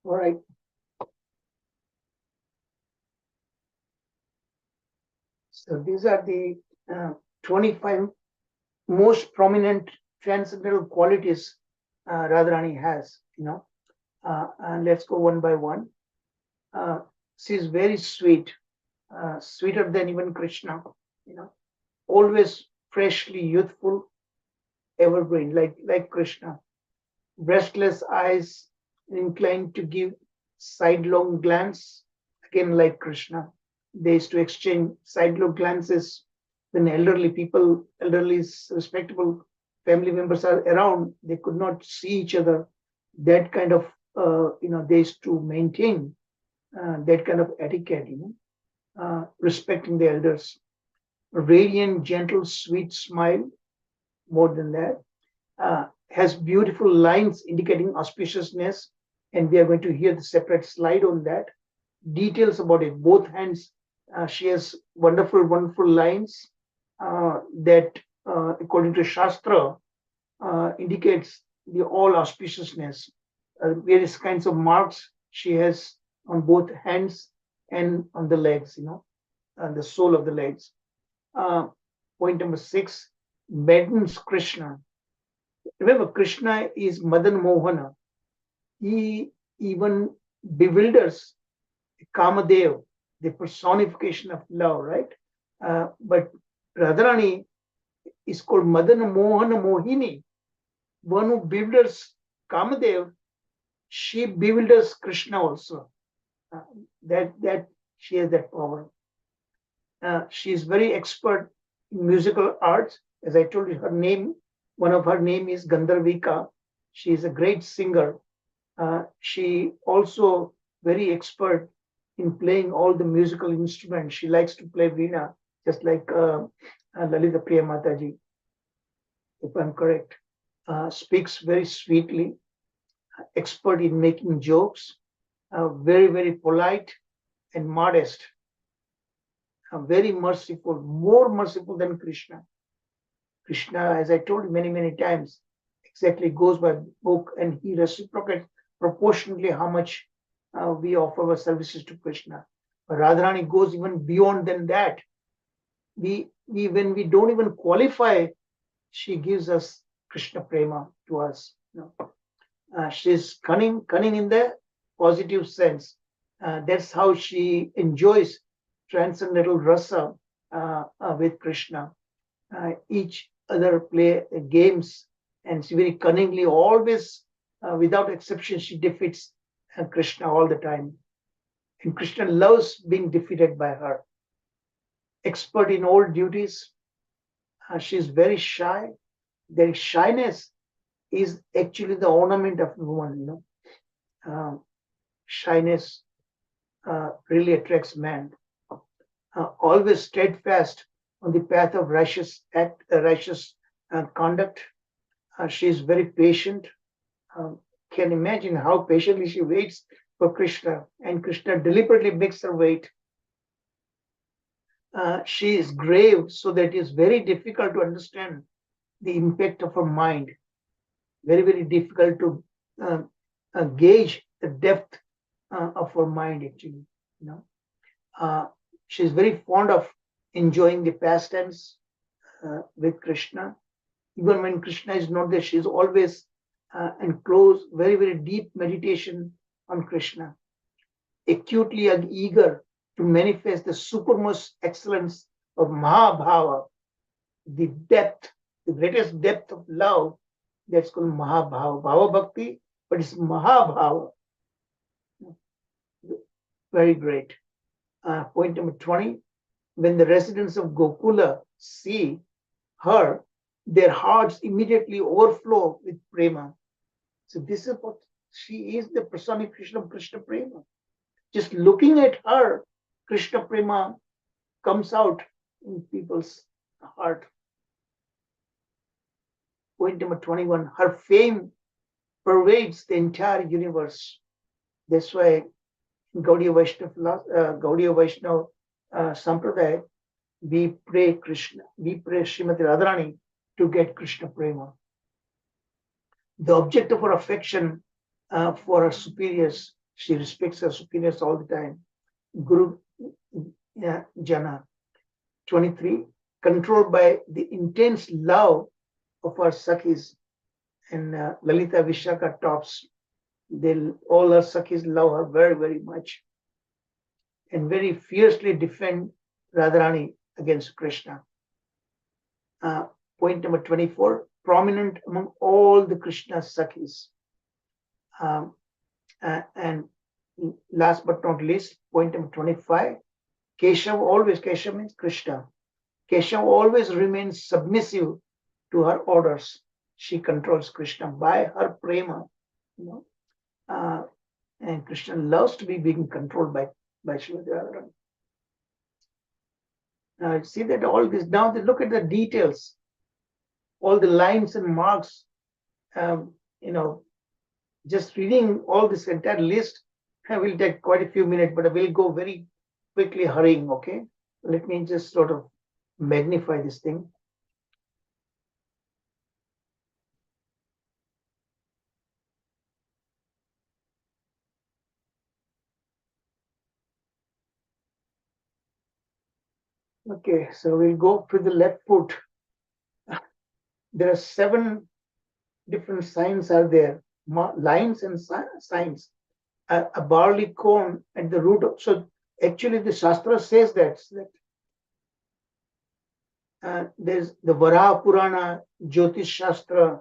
All right. So these are the 25 most prominent transcendental qualities Radharani has, and let's go one by one. She's very sweet, sweeter than even Krishna, always freshly youthful, evergreen, like Krishna. Restless eyes inclined to give sidelong glance, again like Krishna. They used to exchange sidelong glances when elderly, respectable family members are around. They could not see each other. That kind of, they used to maintain that kind of etiquette, respecting the elders. A radiant, gentle, sweet smile, more than that. Has beautiful lines indicating auspiciousness, and we are going to hear the separate slide on that. Details about it. Both hands, she has wonderful lines that, according to Shastra, indicates the all auspiciousness. Various kinds of marks she has on both hands and on the legs, and the sole of the legs. Point number 6, maidens Krishna. Remember, Krishna is Madan Mohana. He even bewilders Kamadev, the personification of love, right? But Radharani is called Madan Mohana Mohini, one who bewilders Kamadev. She bewilders Krishna also. That she has that power. She is very expert in musical arts. As I told you, one of her name is Gandharvika. She is a great singer. She also very expert in playing all the musical instruments. She likes to play veena, just like Lalita Priya Mataji, if I'm correct. Speaks very sweetly, expert in making jokes, very, very polite and modest, very merciful, more merciful than Krishna. Krishna, as I told you many times, exactly goes by book, and he reciprocates proportionately how much we offer our services to Krishna. But Radharani goes even beyond than that. When we don't even qualify, she gives us Krishna prema to us. She's cunning in the positive sense. That's how she enjoys transcendental rasa with Krishna. Each other play games, and she very cunningly, always, without exception, she defeats Krishna all the time. And Krishna loves being defeated by her. Expert in all duties. She's very shy. Their shyness is actually the ornament of woman, shyness really attracts man. Always steadfast on the path of righteous conduct. She is very patient. Can imagine how patiently she waits for Krishna, and Krishna deliberately makes her wait. She is grave, so that it is very difficult to understand the impact of her mind. Very, very difficult to gauge the depth of her mind, actually. She's very fond of enjoying the pastimes with Krishna. Even when Krishna is not there, she's always in close, very, very deep meditation on Krishna. Acutely and eager to manifest the supermost excellence of Mahabhava, the depth, the greatest depth of love. That's called Mahabhava. Bhava Bhakti, but it's Mahabhava. Very great. Point number 20. When the residents of Gokula see her, their hearts immediately overflow with prema. So this is what she is, the personification of Krishna prema. Just looking at her, Krishna prema comes out in people's heart. Point number 21. Her fame pervades the entire universe. That's why in Gaudiya Vaishnava Sampradaya, we pray Krishna, we pray Srimati Radharani to get Krishna prema. The object of her affection for her superiors, She respects her superiors all the time. Guru Jana. 23, controlled by the intense love of our Sakhis. And Lalita Vishaka tops. All our Sakhis love her very, very much. And very fiercely defend Radharani against Krishna. Point number 24, prominent among all the Krishna Sakhis. And last but not least, point number 25, Keshav means Krishna. Keshav always remains submissive to her orders. She controls Krishna by her prema, and Krishna loves to be being controlled by Srimati Radharani. Now see that all this, now look at the details, all the lines and marks, just reading all this entire list will take quite a few minutes, but I will go very quickly hurrying, okay? Let me just sort of magnify this thing. Okay, so we'll go to the left foot. There are 7 different signs are there, lines and signs. A barley corn at the root of, so actually the Shastra says that there's the Varaha Purana, Jyotish Shastra,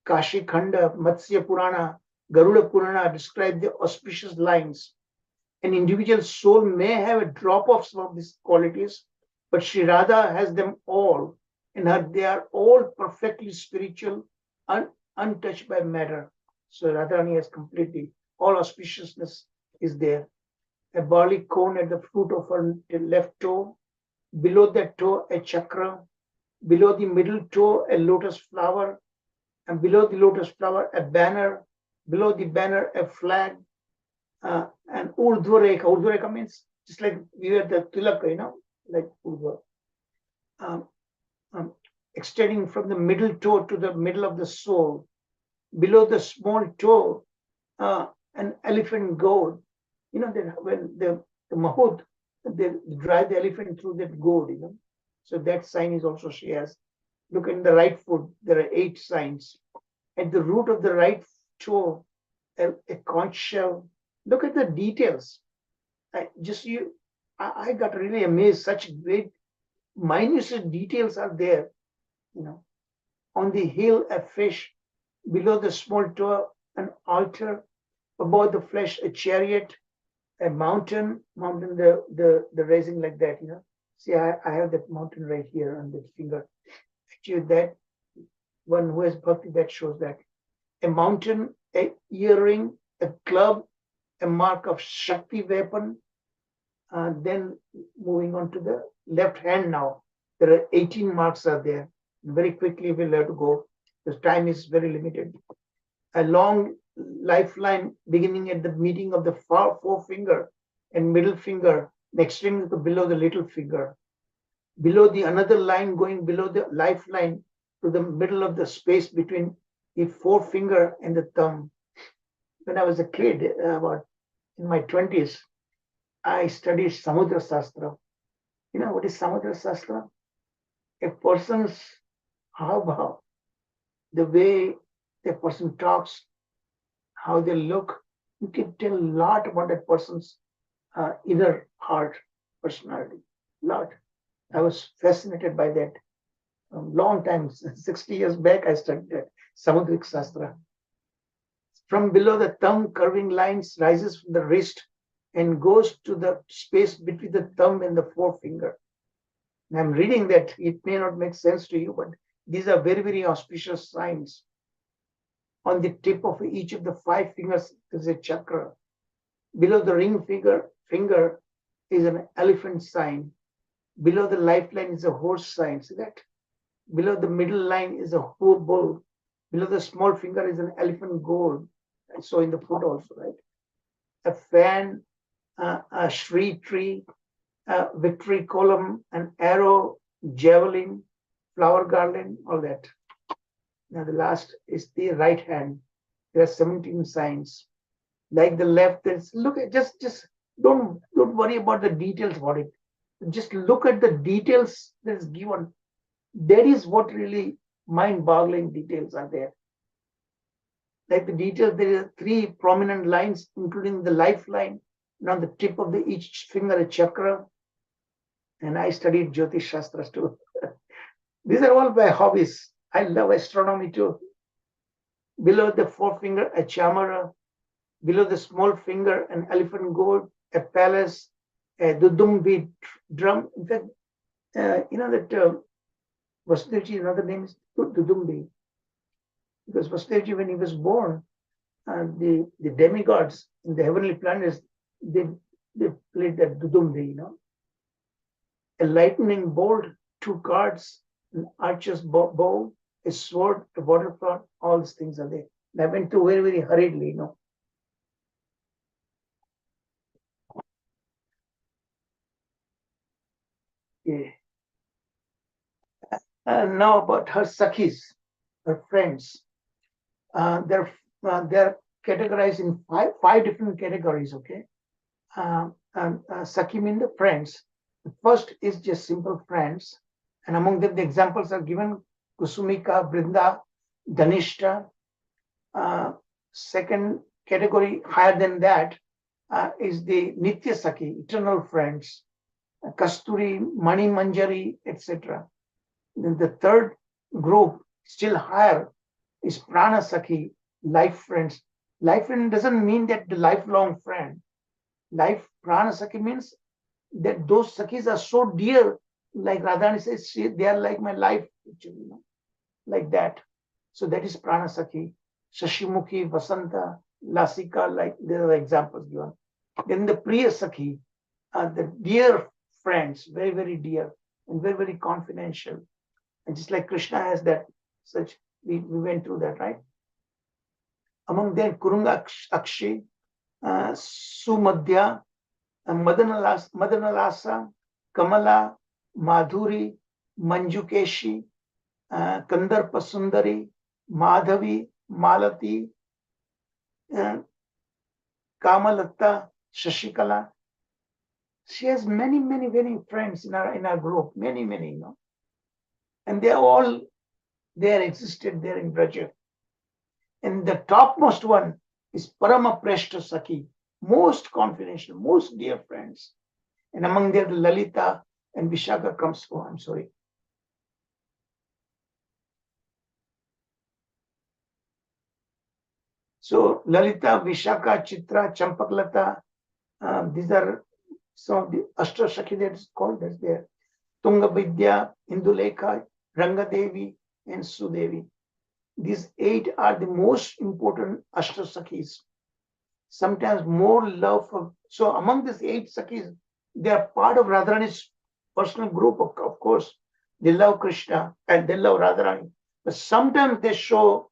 Kashi Khanda, Matsya Purana, Garuda Purana describe the auspicious lines. An individual soul may have a drop of some of these qualities, but Sri Radha has them all. In her, they are all perfectly spiritual, untouched by matter. So Radharani has completely, all auspiciousness is there. A barley corn at the fruit of her left toe, below that toe a chakra, below the middle toe a lotus flower, and below the lotus flower a banner, below the banner a flag, and Urdhva Rekha. Urdhva Rekha means just like we wear the tilak, like Urdhva. Extending from the middle toe to the middle of the sole. Below the small toe, an elephant goad. That when the Mahut, they drive the elephant through that goad, So that sign is also she has. Look in the right foot, there are 8 signs. At the root of the right toe, a conch shell. Look at the details. I got really amazed. Such great, minute details are there. On the hill, a fish. Below the small toe, an altar. Above the flesh, a chariot. A mountain, the raising like that. See, I have that mountain right here on the finger. Actually, that one who has bhakti, that shows that. A mountain, a earring, a club, a mark of Shakti weapon. Then moving on to the left hand now. There are 18 marks are there. Very quickly we'll have to go. The time is very limited. A long lifeline beginning at the meeting of the forefinger and middle finger, extending below the little finger. Below the another line going below the lifeline to the middle of the space between the forefinger and the thumb. When I was a kid, about in my 20s, I studied Samudra Sastra. What is Samudra Sastra? A person's how, the way the person talks, how they look, you can tell a lot about that person's inner heart, personality. Lot. I was fascinated by that. A long time, 60 years back, I studied that Samudrik Sastra. From below the thumb, curving lines rises from the wrist and goes to the space between the thumb and the forefinger. And I'm reading that. It may not make sense to you, but these are very, very auspicious signs. On the tip of each of the 5 fingers is a chakra. Below the ring finger is an elephant sign. Below the lifeline is a horse sign. See that? Below the middle line is a bull. Below the small finger is an elephant gold. I saw in the foot also, right? A fan, a Shri tree, a victory column, an arrow, javelin, flower garland, all that. Now the last is the right hand. There are 17 signs. Like the left, there's look at just don't worry about the details about it. Just look at the details that's given. That is what really mind-boggling details are there. Like the details, there are 3 prominent lines, including the lifeline, and on the tip of each finger a chakra. And I studied Jyotish Shastras too. These are all my hobbies. I love astronomy too. Below the forefinger, a chamara. Below the small finger, an elephant gourd, a palace, a dudum drum. In fact, you know that Vasudevji, another name is Dudumbi. Because Vasudevji, when he was born, the demigods in the heavenly planets, they played that Dudumbi, you know. A lightning bolt, 2 cards, an archer's bow, a sword, a waterfront, all these things are there. And I went through very, very hurriedly, you know. Yeah. Now about her sakhis, her friends. They're categorized in five different categories. Okay, Sakhi mean the friends. The first is just simple friends, and among them the examples are given: Kusumika, Brinda, Dhanishta. Second category higher than that is the Nitya Sakhi, eternal friends, Kasturi, Mani Manjari, etc. Then the third group, still higher, is Prana Sakhi, life friends. Life friend doesn't mean that the lifelong friend. Prana Sakhi means that those Sakhis are so dear, like Radharani says, they are like my life, actually, you know, like that. So that is Prana Sakhi. Shashimukhi, Vasanta, Lasika, like there are examples given. Then the Priya Sakhi, the dear friends, very, very dear and very, very confidential. And just like Krishna has that, such, we went through that, right? Among them, Kurunga Akshi, Sumadhya, Madanalasa, Kamala, Madhuri, Manjukeshi, Kandarpa Sundari, Madhavi, Malati, Kamalatta, Shashikala. She has many, many, many friends in our group, many, you know. And they are all there, existed there in Braja. And the topmost one is Parama Preshta Sakhi, most confidential, most dear friends. And among them, the Lalita and Vishaka comes. Oh, I'm sorry. So Lalita, Vishaka, Chitra, Champaklata, these are some of the Ashtra Sakhi that is called, that's there. Tunga Vidya, Indulekha, Rangadevi, and Sudevi. These 8 are the most important Ashtra Sakhis. Sometimes more love for, so among these 8 Sakhis, they are part of Radharani's personal group, of course. They love Krishna and they love Radharani. But sometimes they show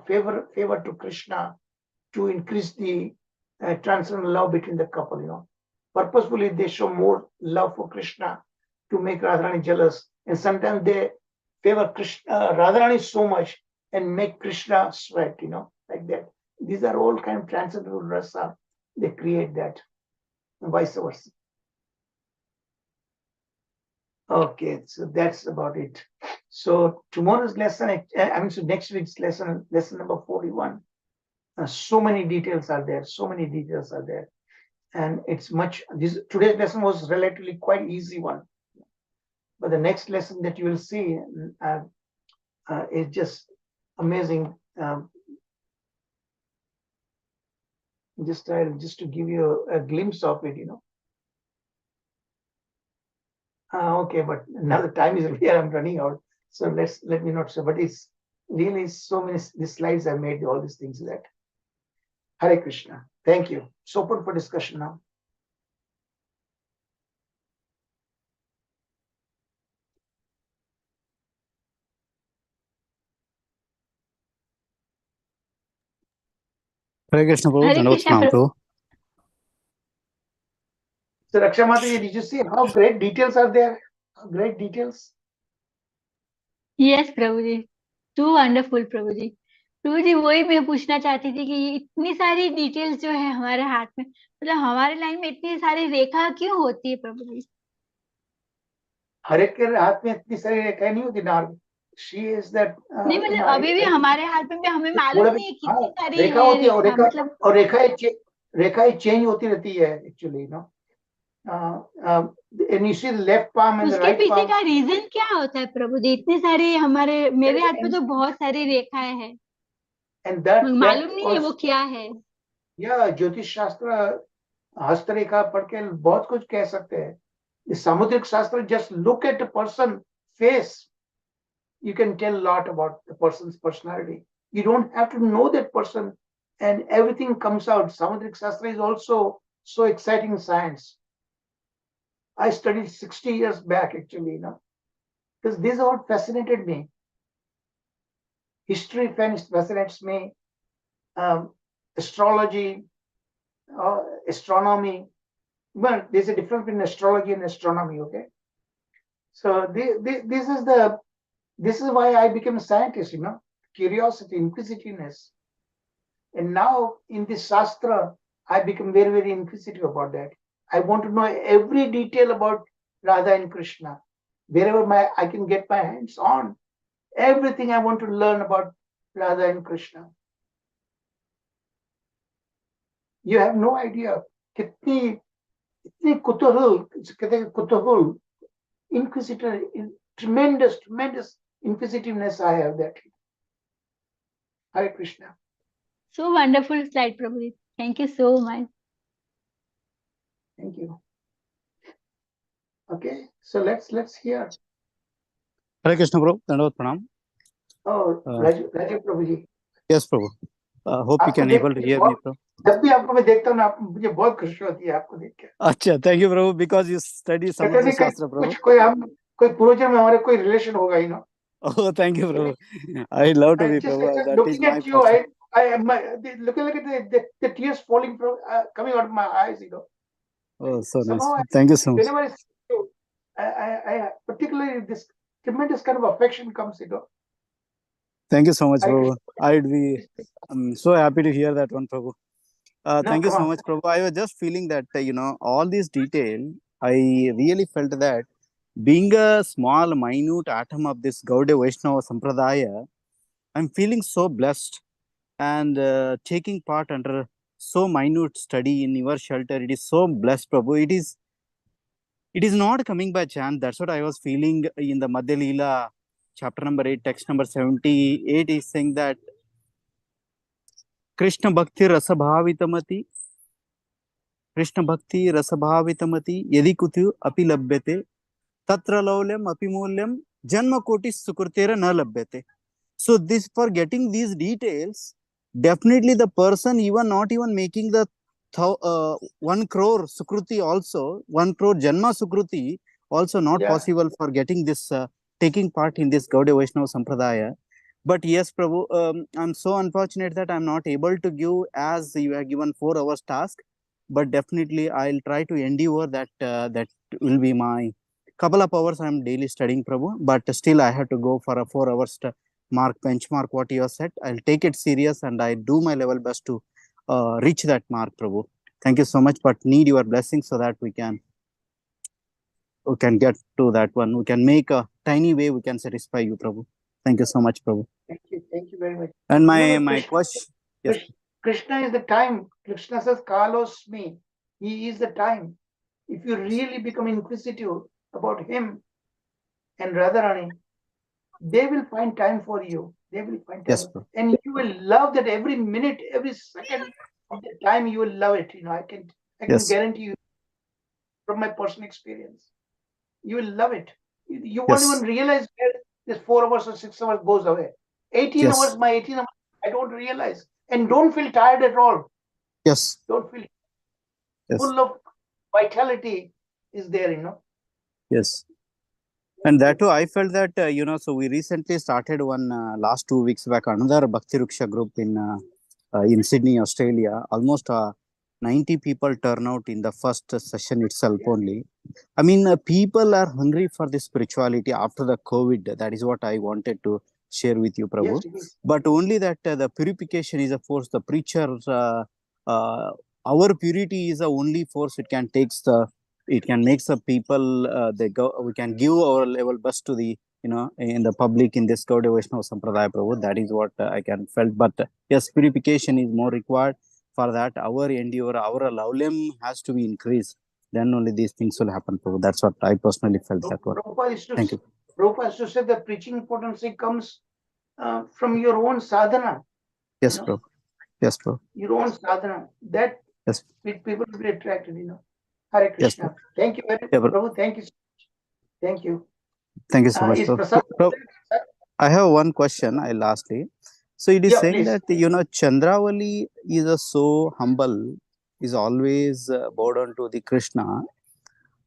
favor to Krishna to increase the transcendental love between the couple, you know. Purposefully, they show more love for Krishna to make Radharani jealous. And sometimes they favor Krishna, Radharani so much and make Krishna sweat, you know, like that. These are all kind of transcendental rasa. They create that, and vice versa. Okay, so that's about it. So tomorrow's lesson, so next week's lesson number 41. So many details are there. And it's today's lesson was relatively quite easy one. But the next lesson that you will see is just amazing. Just to give you a glimpse of it, you know. Okay, but now the time is here. I'm running out, so let me not show. But it's really so many these slides I made, all these things that. Hare Krishna. Thank you. So open for discussion now. Hare Krishna Prabhu. Hare Dandavat Krishna Pranam, Prabhu. So Raksha Mataji, did you see how great details are there? How great details. Yes, Prabhuji. Too wonderful, Prabhuji. प्रभु जी वही मैं पूछना चाहती थी कि ये इतनी सारी details जो है हमारे हाथ में, मतलब हमारे लाइन में इतनी सारी रेखा क्यों होती है प्रभु जी? हर एक के हाथ में इतनी सारी रेखाएं नहीं होती ना। शी इज दैट नहीं मतलब अभी भी हमारे हाथ में भी हमें मालूम थोड़ा भी, नहीं है हाँ, कितनी सारी रेखा है होती है, और रेखा, रेखा, मतलब और रेखाएं चेंज होती रहती है actually, no. And you see left palm and the उसके राइट पीछे पाम, का रीजन क्या होता है प्रभु जी? इतनी सारी हमारे, मेरे हाथ में तो बहुत सारी रेखाएं हैं, एंड दैट मालूम नहीं है वो क्या है। या ज्योतिष शास्त्र, हस्तरेखा पढ़ के बहुत कुछ कह सकते हैं। सामुद्रिक शास्त्र, just look at a person face, you can tell a lot about the person's personality. You don't have to know that person, and everything comes out. Samudrik Shastra is also so exciting science. I studied 60 years back, actually, because this is what fascinated me. History fascinates me, um, astrology, astronomy. Well, there's a difference between astrology and astronomy, okay? So this is why I became a scientist, curiosity, inquisitiveness. And now in this Shastra, I become very, very inquisitive about that. I want to know every detail about Radha and Krishna. Wherever I can get my hands on, everything I want to learn about Radha and Krishna. You have no idea. Kitni kutuhul, inquisitor, tremendous inquisitiveness I have that. Hare Krishna. So wonderful slide प्रभु जी, thank you so much. Thank you. Okay, so let's hear. Hare Krishna, Prabhu. Dandavat pranam. Oh, Raju Prabhuji. Yes, Prabhu. Hope you आपको can देख able to के hear me, Prabhu. जब भी आपको मैं देखता हूँ ना, मुझे बहुत खुशी होती है आपको देख के। अच्छा, thank you, Prabhu, because you study कहते Samudra नहीं Shastra, Prabhu. कोई पूर्वजन्म में हमारे कोई रिलेशन होगा ही ना। Oh, thank you, Prabhu. I love to be, Just Prabhu. That is looking my at you, first. looking at the tears falling from coming out of my eyes, Oh, so nice. Somehow, Thank you so much. whenever I see you, I particularly this tremendous kind of affection comes, Thank you so much, Hare Prabhu. Krishna. I'm so happy to hear that one, Prabhu. No, Thank you come so on. much, Prabhu. I was just feeling that, all these detail, I really felt that being a small, minute atom of this Gaudiya Vaishnava Sampradaya, I'm feeling so blessed, and taking part under so minute study in your shelter. It is so blessed, Prabhu. It is not coming by chance. That's what I was feeling in the Madhya Leela, chapter number 8, text number 78 is saying that Krishna Bhakti Rasabhavitamati, Krishna Bhakti Rasabhavitamati, Yadi Kutyu Api Labhyate, Tatra Laulyam Api Mulyam, Janma Kotis Sukrtera Na Labhyate. So this, for getting these details, definitely the person even not even making the 1 crore Sukruti also, 1 crore Janma Sukruti also not Yeah. possible for getting this, taking part in this Gaudiya Vaishnava Sampradaya. But yes, Prabhu, I'm so unfortunate that I'm not able to give as you have given 4 hours task. But definitely I'll try to endeavor that. That will be my couple of hours I'm daily studying, Prabhu. But still I have to go for a 4 hours mark benchmark what you have said. I'll take it serious and I do my level best to reach that mark, Prabhu. Thank you so much, but need your blessing so that we can get to that one. We can make a tiny way, we can satisfy you, Prabhu. Thank you so much, Prabhu. Thank you very much. And Remember, my question, yes. Krishna is the time. Krishna says, Kalos me. He is the time. If you really become inquisitive about him and Radharani, they will find time for you. They will find time. Yes, Prabhu. And you will love that every minute, every second of the time, you will love it. I can Yes. guarantee you from my personal experience. You will love it. You won't even realize where this 4 hours or 6 hours goes away. 18 Yes. hours, my 18 hours, I don't realize. And don't feel tired at all. Yes. Don't feel Yes. full of vitality is there, Yes. And that too, I felt that, so we recently started one last 2 weeks back, another Bhakti Ruksha group in Sydney, Australia. Almost 90 people turn out in the first session itself only. I mean, people are hungry for the spirituality after the COVID. That is what I wanted to share with you, Prabhu. Yes, it is. But only that the purification is a force. The preacher, our purity is the only force. It can takes the, it can make the people they go. We can give our level best to the, you know, in the public in this Gaudiya Vaishnava Sampradaya, Prabhu. That is what I can felt. But yes, purification is more required. For that, our endeavor, our volume has to be increased. Then only these things will happen, Prabhu. That's what I personally felt that one. Thank you. Prabhupada used to say the preaching potency comes from your own sadhana. Yes, you know, Prabhu. Yes, Prabhu. Your own sadhana. That Yes. people will be attracted, you know. Hare Yes, Krishna. Thank you very much, Yeah, Prabhu. Prabhu. Thank you so much. Thank you. Thank you so much, Is Prabhu. Prasad Prabhu, there? I have one question. I lastly. So it is Yeah, saying please. that, you know, Chandravali is a so humble, is always bowed down to the Krishna,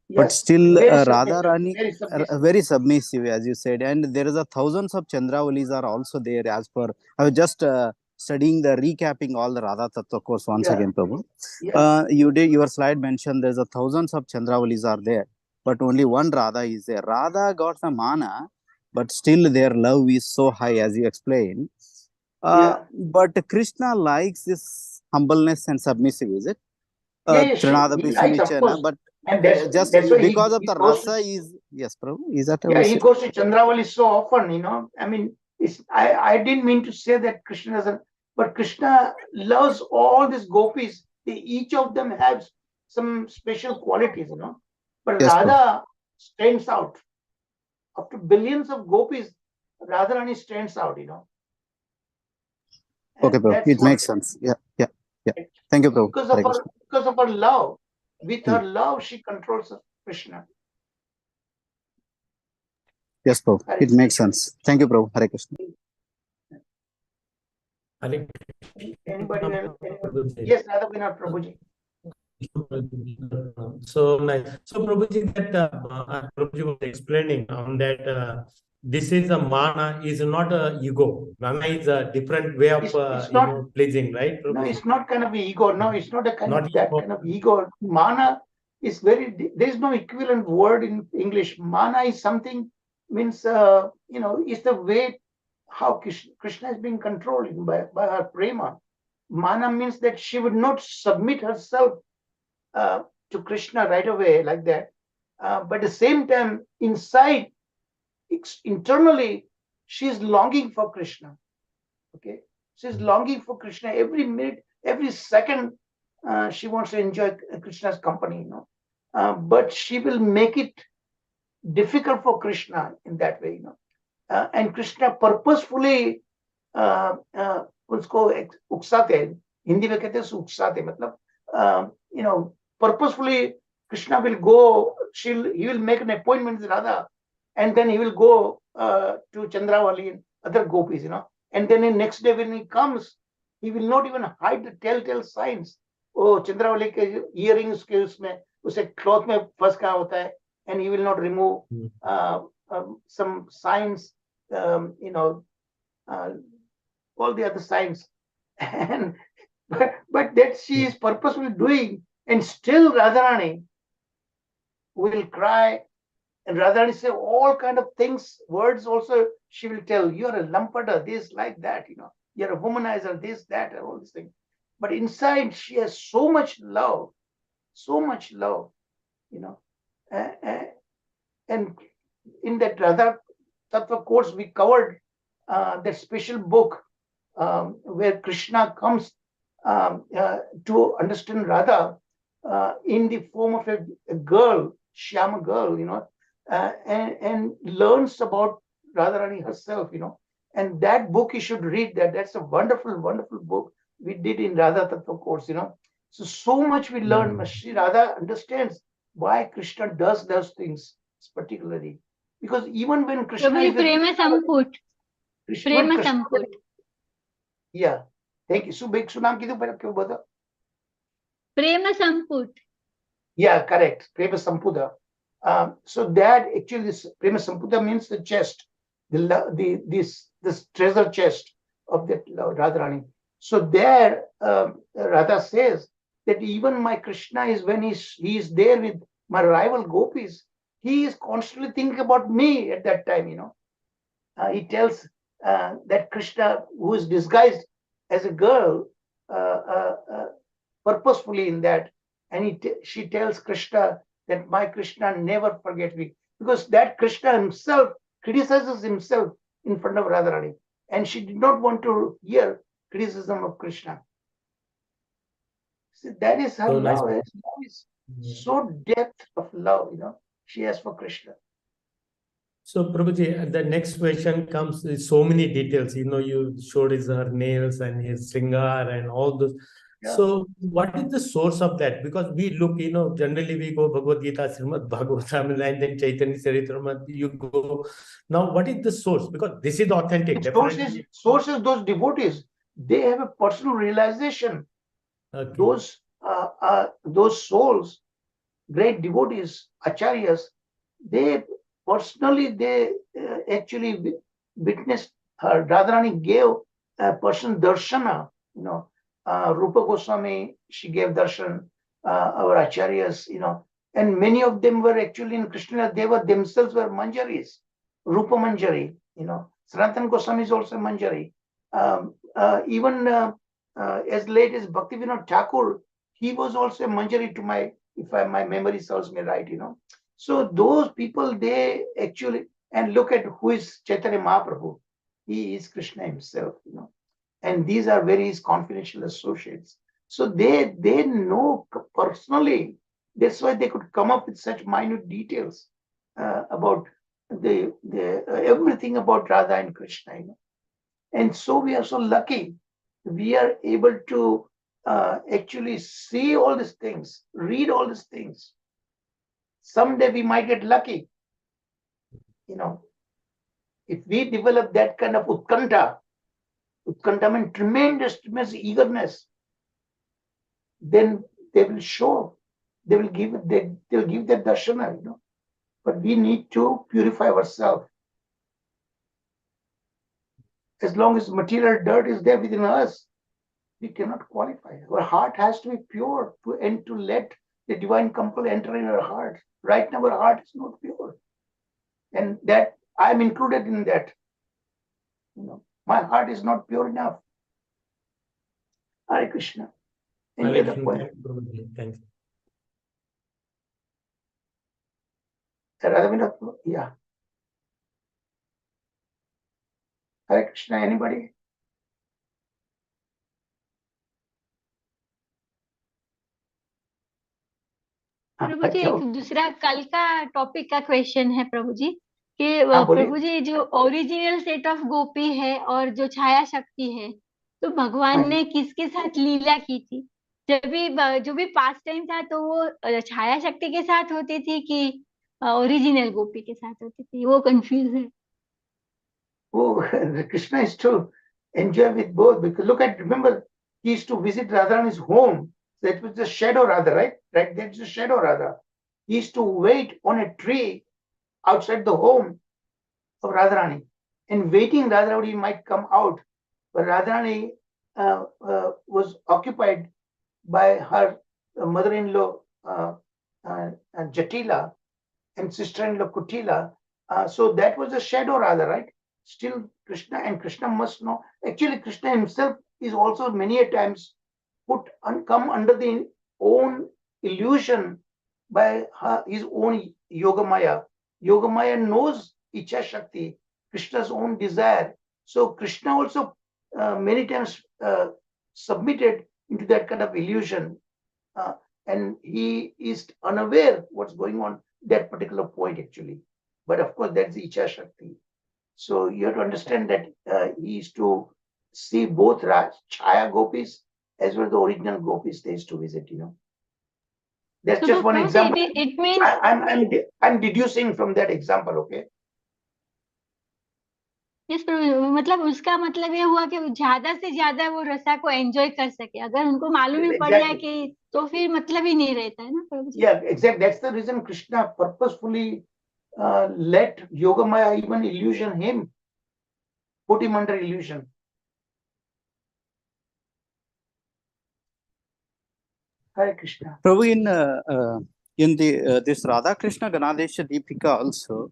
but Yes. still Very Radha submissive, Rani very submissive. very submissive, as you said, and there is a thousands of Chandravalis are also there. As per I was just studying the recapping all the Radha Tattva course once Yeah. again, Prabhu. Yeah. You did your slide mentioned there's a thousands of Chandravalis are there, but only one Radha is there. Radha got the mana, but still their love is so high, as you explained. Yeah. But Krishna likes this humbleness and submissive, is it? Yeah, Trinada he likes, of Prishunichana, course. but And just that's why because of he the goes rasa to, is, yes, Prabhu, is that yeah, how he goes to Chandravali so often, you know. I mean, I didn't mean to say that Krishna doesn't, but Krishna loves all these gopis. Each of them has some special qualities, you know. But Yes, Prabhu. Radha stands out. After billions of gopis, Radharani stands out, you know. Okay, And Prabhu. that's It what, makes sense. Yeah. Thank you, Prabhu. because of her love. With her love, she controls Krishna. Yes, Prabhu. Hare It makes sense. Thank you, Prabhu. Hare Krishna. Anybody else? Yes, Radha Vinod Prabhuji. So nice. So Prabhuji, that Prabhuji was explaining on that this is a mana is not a ego. Mana is a different way of It's not, pleasing, right? no, Prabhuji? it's not kind of ego. No, it's not a kind Not of that ego. kind of ego. Mana is very, there is no equivalent word in English. Mana is something, means, you know, is the way how Krishna is being controlled by her prema. Mana means that she would not submit herself to Krishna right away like that. But at the same time, inside, internally, she is longing for Krishna. Okay, she's longing for Krishna every minute, every second. She wants to enjoy Krishna's company, you know. But she will make it difficult for Krishna in that way, you know. And Krishna purposefully उसको उकसाते हैं, हिंदी में कहते हैं उकसाते, मतलब you know, purposefully Krishna will go, he will make an appointment with Radha, and then he will go to Chandravali and other gopis, you know. And then the next day when he comes, he will not even hide the telltale signs. Oh, Chandravali के earrings के उसमें उसे cloth में फंस कहाँ होता है, and he will not remove some signs, you know, all the other signs. And but that she is purposefully doing, and still Radharani will cry, and Radharani say all kind of things, words also she will tell. You're a lampada, this, like that, you know. You're a womanizer, this, that, and all these things. But inside she has so much love, you know. And in that Radha Tattva course, we covered that special book where Krishna comes to understand Radha in the form of a girl, Shyama girl, you know, and learns about Radharani herself, you know. And that book you should read. That's a wonderful, wonderful book we did in Radha Tattva course, you know. So much we learn. Sri Radha understands why Krishna does those things particularly, because even when Krishna Prabhuji, is with prema samput. Prema Krishna, samput. yeah, thank you. Sunam kidu par kyun bata? Prema samput. Yeah, correct. Prema Sampuda. So that actually, this Prema Sampuda means the chest, this treasure chest of that Radharani. So there, Radha says that even my Krishna is, when he is there with my rival gopis, he is constantly thinking about me at that time, you know. He tells that Krishna, who is disguised as a girl, purposefully in that, and she tells Krishna that my Krishna never forgets me, because that Krishna himself criticizes himself in front of Radharani, and she did not want to hear criticism of Krishna. See, that is her So nice. love. Love is so depth of love, she has for Krishna. So, Prabhuji, the next question comes with so many details. You showed her nails and his sringar and all those. Yeah. So, what is the source of that? Because we look, generally we go Bhagavad Gita, Srimad Bhagavatam, and then Chaitanya Charitamrita, you go. Now, what is the source? Because this is authentic. Source is those devotees. They have a personal realization. Okay. Those souls, great devotees, acharyas, they personally, actually witnessed her. Radharani gave a person darshana, Rupa Goswami, she gave darshan, our acharyas, and many of them were actually in Krishna, they were themselves were manjaris, Rupa Manjari, Sanatana Goswami is also Manjari. Even as late as Bhaktivinoda Thakur, he was also a Manjari to my memory serves me right, So those people, they actually, and look at who is Chaitanya Mahaprabhu. He is Krishna himself, and these are very confidential associates. So they know personally. That's why they could come up with such minute details about the everything about Radha and Krishna. And so we are so lucky. We are able to actually see all these things, read all these things. Someday we might get lucky. If we develop that kind of utkanta means tremendous eagerness, then they will show, they will give that darshana, But we need to purify ourselves. As long as material dirt is there within us, we cannot qualify. Our heart has to be pure to let the divine compel enter in our heart. Right now, our heart is not pure, and that I am included in that. My heart is not pure enough. Hare Krishna. Any other point? Thank you. Yeah. Hare Krishna. Anybody? प्रभु जी एक दूसरा कल का topic का question है प्रभु जी कि बोलिए। प्रभु जी जो original set of गोपी है और जो छाया शक्ति है, तो भगवान ने किसके साथ लीला की थी? जो भी पास टाइम था तो वो छाया शक्ति के साथ होती थी कि ओरिजिनल गोपी के साथ होती थी? वो कंफ्यूज है। Oh, Krishna is to enjoy with both, because remember, he used to visit Radharani's home. That was the shadow Radha, right? Right, that's the shadow Radha. He used to wait on a tree outside the home of Radharani, and waiting Radharani might come out. But Radharani was occupied by her mother-in-law Jatila and sister-in-law Kutila. So that was a shadow Radha, right? Still Krishna, and Krishna must know. Actually, Krishna himself is also many a times come under the own illusion by his own Yogamaya. Yogamaya knows Icha Shakti, Krishna's own desire. So Krishna also many times submitted into that kind of illusion, and he is unaware what's going on that particular point actually. But of course, that's the Icha Shakti. So you have to understand that he is to see both Chaya gopis as well as the original gopis they used to visit. That's so just one example. It means I'm deducing from that example. Okay. yes, मतलब उसका मतलब ये हुआ कि ज्यादा से ज्यादा वो रसा को एंजॉय कर सके। अगर उनको मालूम ही पड़ जाए कि तो फिर मतलब ही नहीं रहता है ना प्रभु जी। Yeah, exactly. That's the reason Krishna purposefully let Yogamaya even illusion him, put him under illusion. Hare Krishna. Prabhu, in the this Radha Krishna Ganadesha Deepika also,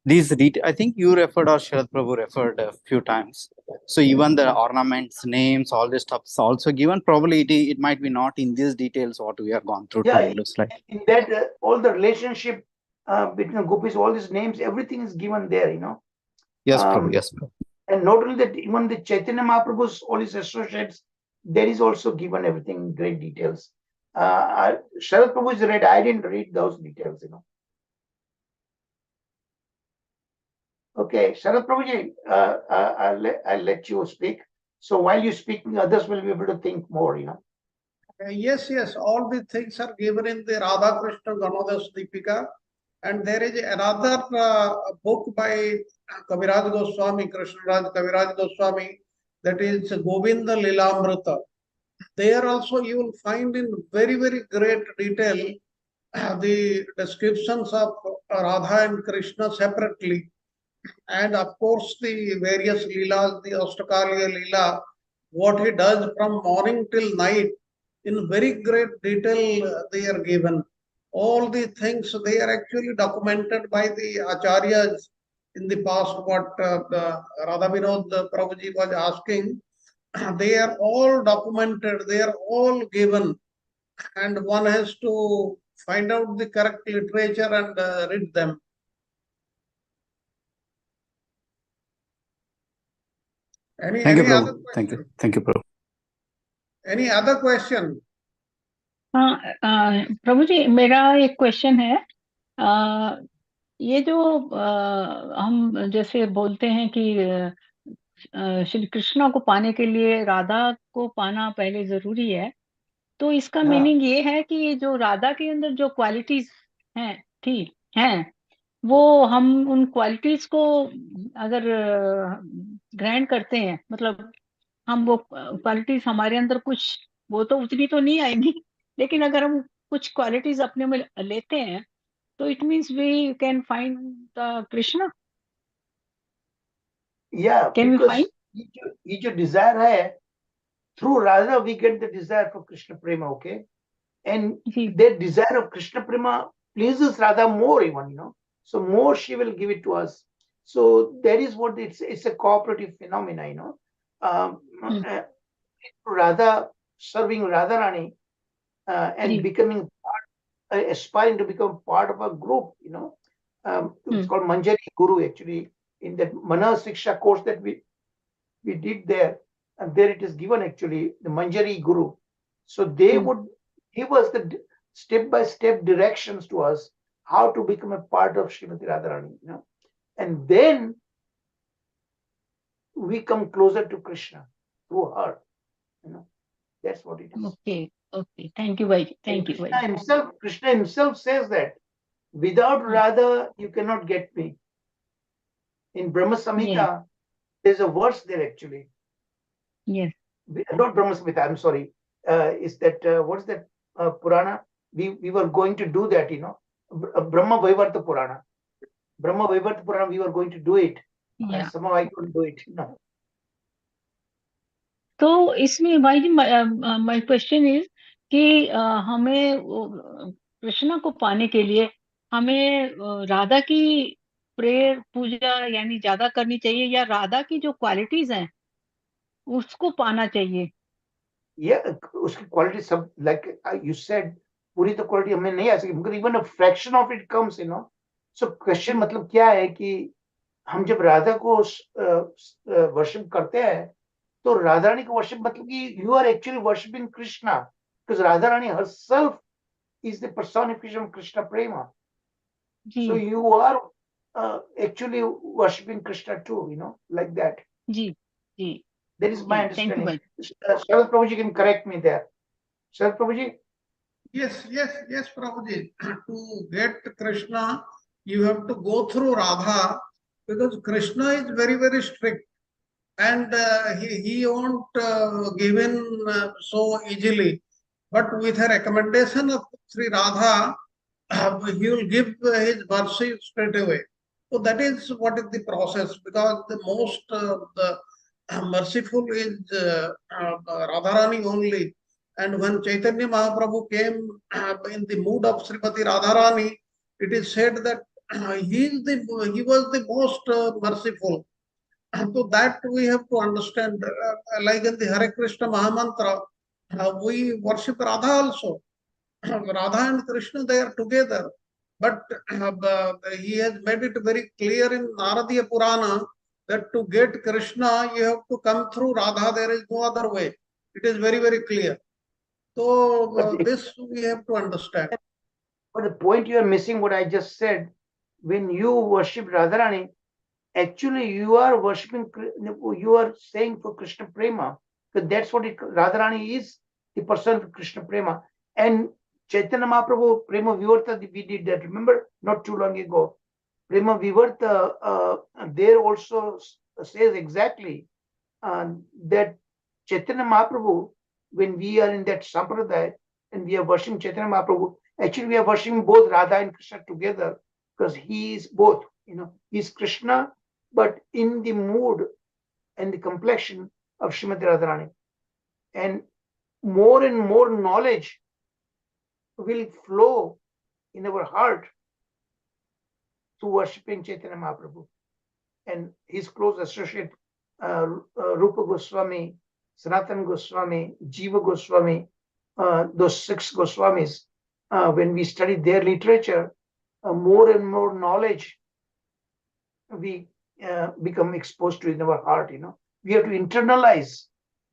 these I think you referred or Sharad Prabhu referred a few times. So even the ornaments, names, all this stuff is also given. Probably it might be not in these details what we have gone through Yeah, today, looks like. in that all the relationship between the gopis, all these names, everything is given there, you know. Yes, Prabhu, yes, Prabhu. And not only that, even the Chaitanya Mahaprabhu's, all his associates, there is also given everything in great details. Sharad Prabhu is read, I didn't read those details, you know. Okay, Sharad Prabhuji, I'll let you speak. So while you speak, others will be able to think more, you know. Yes, yes, all these things are given in the Radha Krishna Gamodas Deepika. And there is another book by Kaviraj Goswami, Krishnaraj Kaviraj Goswami, that is Govinda Lilamrita. There also you will find in very, very great detail the descriptions of Radha and Krishna separately. And of course, the various Leelas, the Ashtakaliya Leela, what he does from morning till night, in very great detail they are given. All the things, they are actually documented by the Acharyas in the past, what Radha Vinod Prabhuji was asking. They are all documented, they are all given, and one has to find out the correct literature and read them. Thank you, Prabhu. Thank you, Prabhu. Any other question? हाँ प्रभु जी, मेरा एक question है। ये जो हम जैसे बोलते हैं कि श्री कृष्ण को पाने के लिए राधा को पाना पहले जरूरी है, तो इसका मीनिंग ये है कि जो राधा के अंदर जो क्वालिटीज हैं वो हम उन क्वालिटीज को अगर ग्रैंड करते हैं, मतलब हम वो क्वालिटीज हमारे अंदर कुछ, वो तो उतनी तो नहीं आएंगी, लेकिन अगर हम कुछ क्वालिटीज अपने में लेते हैं तो it means we can find the Krishna. Yeah, Can we because find? ये जो desire है, through Radha we get the desire for Krishna Prema, okay? And that desire of Krishna Prema pleases Radha more even, you know. So more she will give it to us. So that is what it's a cooperative phenomena, you know. Radha serving Radharani and becoming part, aspiring to become part of a group, you know. It's called Manjari Guru actually. In that Mana Siksha course that we did there, and there it is given actually, the Manjari Guru. So they would give us the step-by-step directions to us how to become a part of Srimati Radharani, you know. And then we come closer to Krishna through her, you know. That's what it is. Okay, thank you, Bhai. Thank you, Bhai. Krishna himself says that without Radha you cannot get me. In Brahma Samhita, there's a verse there actually. Yes. Not Brahma Samhita, I'm sorry. Is that what's that Purana? We were going to do that, you know. Brahma Vaivarta Purana. Brahma Vaivarta Purana, we were going to do it. And somehow I couldn't do it. No. तो इसमें भाई जी my question is कि हमें कृष्णा को पाने के लिए हमें राधा की प्रेयर पूजा यानी ज्यादा करनी चाहिए, या राधा की जो क्वालिटीज हैं उसको पाना चाहिए? उसकी क्वालिटी सब like you said, पूरी तो क्वालिटी हमें नहीं आ सकी, मगर even a fraction of it comes, you know. So question मतलब क्या है कि हम जब राधा को वर्शिप करते हैं तो राधा रानी को वर्शिप मतलब कि you are actually worshipping Krishna, because Radha Rani herself is the personification of Krishna Prema. So you are actually worshipping Krishna too, you know, like that. That is my understanding. Sharad Prabhuji can correct me there. Sharad Prabhuji? Yes, Prabhuji. To get Krishna, you have to go through Radha, because Krishna is very, very strict. And he won't give in so easily. But with a recommendation of Sri Radha, he will give his mercy straight away. So that is what is the process, because the most the merciful is Radharani only. And when Chaitanya Mahaprabhu came in the mood of Srimati Radharani, it is said that he was the most merciful. So that we have to understand. Like in the Hare Krishna Mahamantra, we worship Radha also. Radha and Krishna, they are together. But he has made it very clear in Naradiya Purana that to get Krishna, you have to come through Radha. There is no other way. It is very, very clear. So this we have to understand. But the point you are missing, what I just said, when you worship Radharani, actually you are worshipping, you are saying for Krishna Prema, because that's what Radharani is, the person of Krishna Prema. And Chaitanya Mahaprabhu, Prema Vivarta, we did that, remember, not too long ago. Prema Vivarta, there also says exactly that Chaitanya Mahaprabhu, when we are in that Sampradaya and we are worshiping Chaitanya Mahaprabhu, actually we are worshiping both Radha and Krishna together, because he is both, he's Krishna, but in the mood and the complexion of Srimati Radharani. And more knowledge will flow in our heart to worshipping Chaitanya Mahaprabhu and his close associate Rupa Goswami, Sanatana Goswami, Jiva Goswami, those 6 Goswamis. When we study their literature, more and more knowledge we become exposed to in our heart. We have to internalize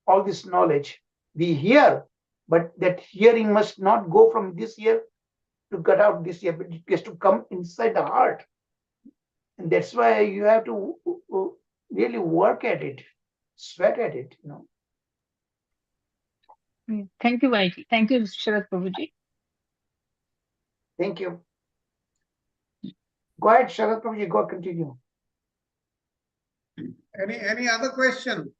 all this knowledge. We hear, but that hearing must not go from this ear to cut out this ear, but it has to come inside the heart. And that's why you have to really work at it, sweat at it. Thank you, Vaiji. Thank you, Sharad Prabhuji. Thank you. Go ahead, Sharad Prabhuji, go continue. Any other question?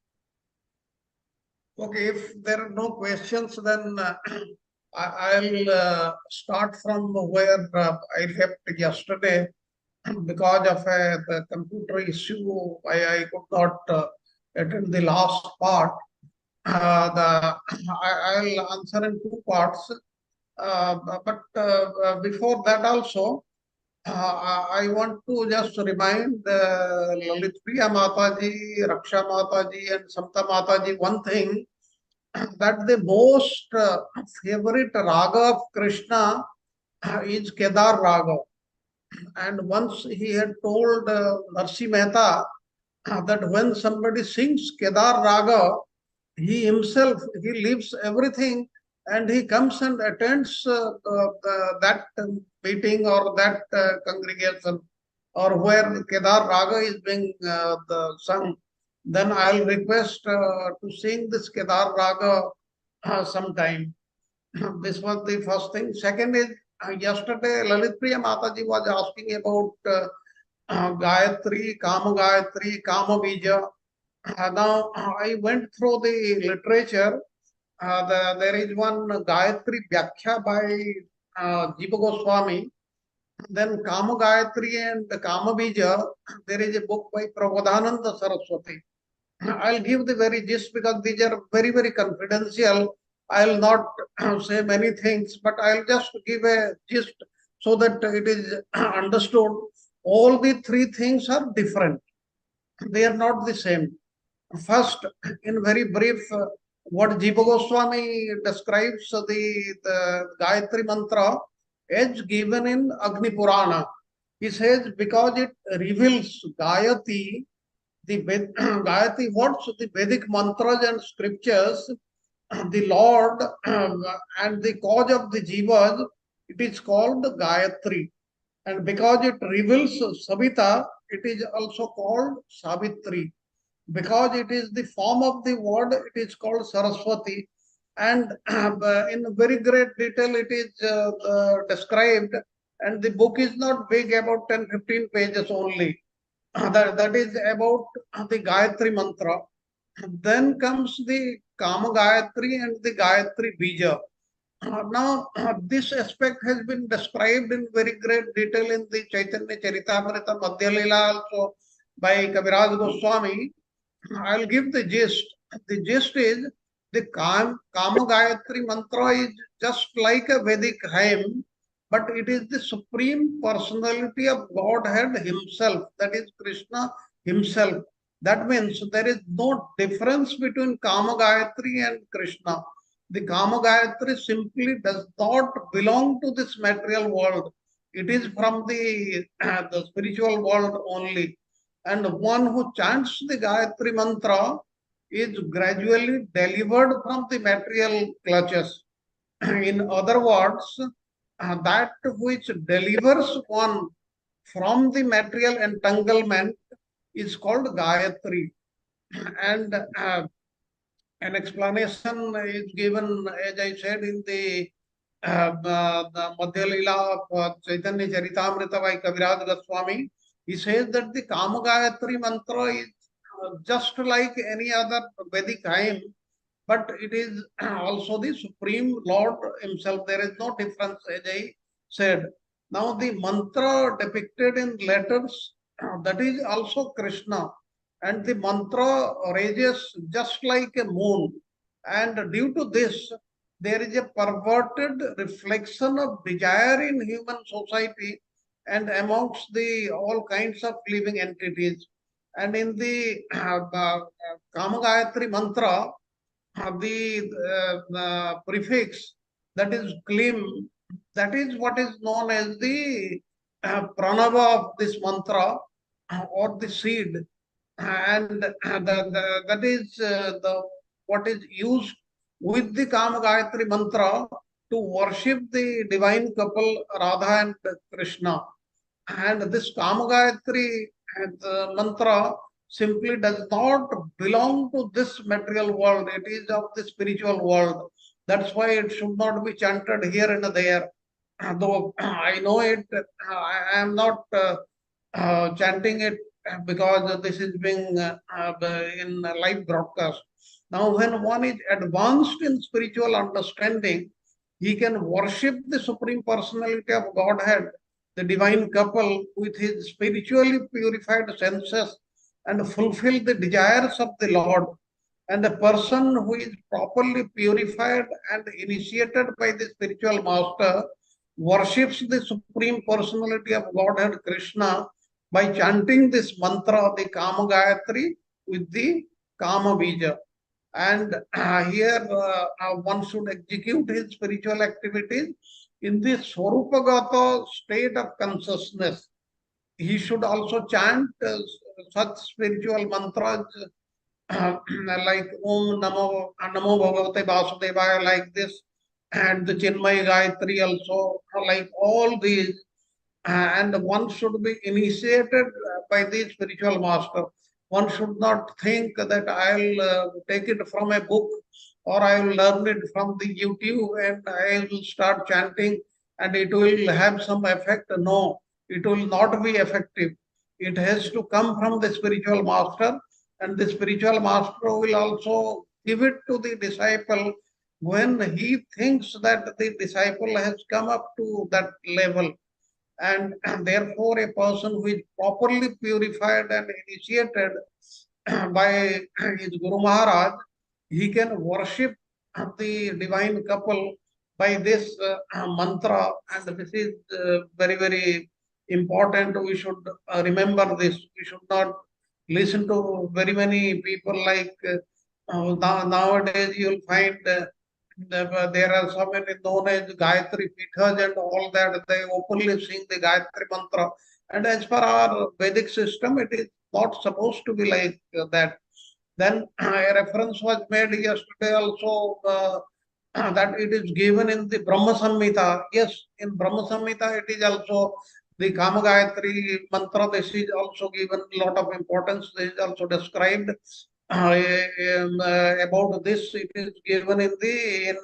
Okay, if there are no questions, then I'll start from where I left yesterday. Because of the computer issue, I could not attend the last part. I'll answer in 2 parts. But before that also, I want to just remind Lalit Priya Mataji, Raksha Mataji and Samta Mataji one thing, that the most favorite raga of Krishna is Kedar raga. And once he had told Narsi Mehta that when somebody sings Kedar raga, he himself, he leaves everything and he comes and attends that meeting or that congregation or where Kedar raga is being sung. Then I'll request to sing this Kedar raga sometime. This was the first thing. Second is, yesterday Lalit Priya Mataji was asking about Gayatri, Kama Bija. Now I went through the literature. There is one Gayatri Vyakhya by Jiva Goswami. Then Kama Gayatri and Kama Bija, there is a book by Prabodhananda Saraswati. I'll give the very gist because these are very, very confidential. I'll not say many things, but I'll just give a gist so that it is understood. All the 3 things are different. They are not the same. First, in very brief, what Jiva Goswami describes the Gayatri Mantra as given in Agni Purana. He says because it reveals Gayatri, Gayatri, what's the Vedic mantras and scriptures, the Lord and the cause of the Jivas, it is called Gayatri. And because it reveals Savita, it is also called Savitri. Because it is the form of the word, it is called Saraswati. And in very great detail, it is described. And the book is not big, about 10-15 pages only. That is about the Gayatri Mantra. Then comes the Kama Gayatri and the Gayatri Bija. Now, this aspect has been described in very great detail in the Chaitanya Charitamrita Madhya Leela also by Kaviraj Goswami. I'll give the gist. The gist is the Kama Gayatri Mantra is just like a Vedic hymn, but it is the Supreme Personality of Godhead Himself, that is Krishna Himself. That means there is no difference between Kama Gayatri and Krishna. The Kama Gayatri simply does not belong to this material world. It is from the spiritual world only. And one who chants the Gayatri mantra is gradually delivered from the material clutches. In other words, that which delivers one from the material entanglement is called Gayatri. And an explanation is given, as I said, in the Madhya Leela of Chaitanya Charitamrita by Kaviraj Goswami. He says that the Kama Gayatri mantra is just like any other Vedic hymn, but it is also the Supreme Lord Himself. There is no difference, as I said. Now, the mantra depicted in letters, that is also Krishna. And the mantra rages just like a moon. And due to this, there is a perverted reflection of desire in human society and amongst the all kinds of living entities. And in the Kama Gayatri mantra, the prefix that is klim, that is what is known as the pranava of this mantra or the seed, and that is the what is used with the Kama Gayatri mantra to worship the divine couple Radha and Krishna. And this Kama Gayatri mantra simply does not belong to this material world. It is of the spiritual world. That's why it should not be chanted here and there. Though I know it, I am not chanting it because this is being in a live broadcast. Now, when one is advanced in spiritual understanding, he can worship the Supreme Personality of Godhead, the divine couple, with his spiritually purified senses and fulfill the desires of the Lord. And a person who is properly purified and initiated by the spiritual master worships the Supreme Personality of Godhead Krishna by chanting this mantra, the Kama Gayatri, with the Kama Bija. And here one should execute his spiritual activities in the Swarupagata state of consciousness. He should also chant such spiritual mantras like Om Namo Bhagavate Vasudevaya, like this, and the Chinmay Gayatri also, like all these. And one should be initiated by the spiritual master. One should not think that I'll take it from a book or I will learn it from the YouTube and I will start chanting and it will have some effect. No, it will not be effective. It has to come from the spiritual master, and the spiritual master will also give it to the disciple when he thinks that the disciple has come up to that level. And therefore, a person who is properly purified and initiated by his Guru Maharaj, he can worship the divine couple by this mantra, and this is very, very important. We should remember this. We should not listen to very many people like nowadays you'll find there are so many known as Gayatri Pithas and all that. They openly sing the Gayatri mantra. And as per our Vedic system, it is not supposed to be like that. Then a reference was made yesterday also that it is given in the Brahma Samhita. Yes, in Brahma Samhita it is also the Kama Gayatri mantra. This is also given a lot of importance. This is also described about this. It is given in the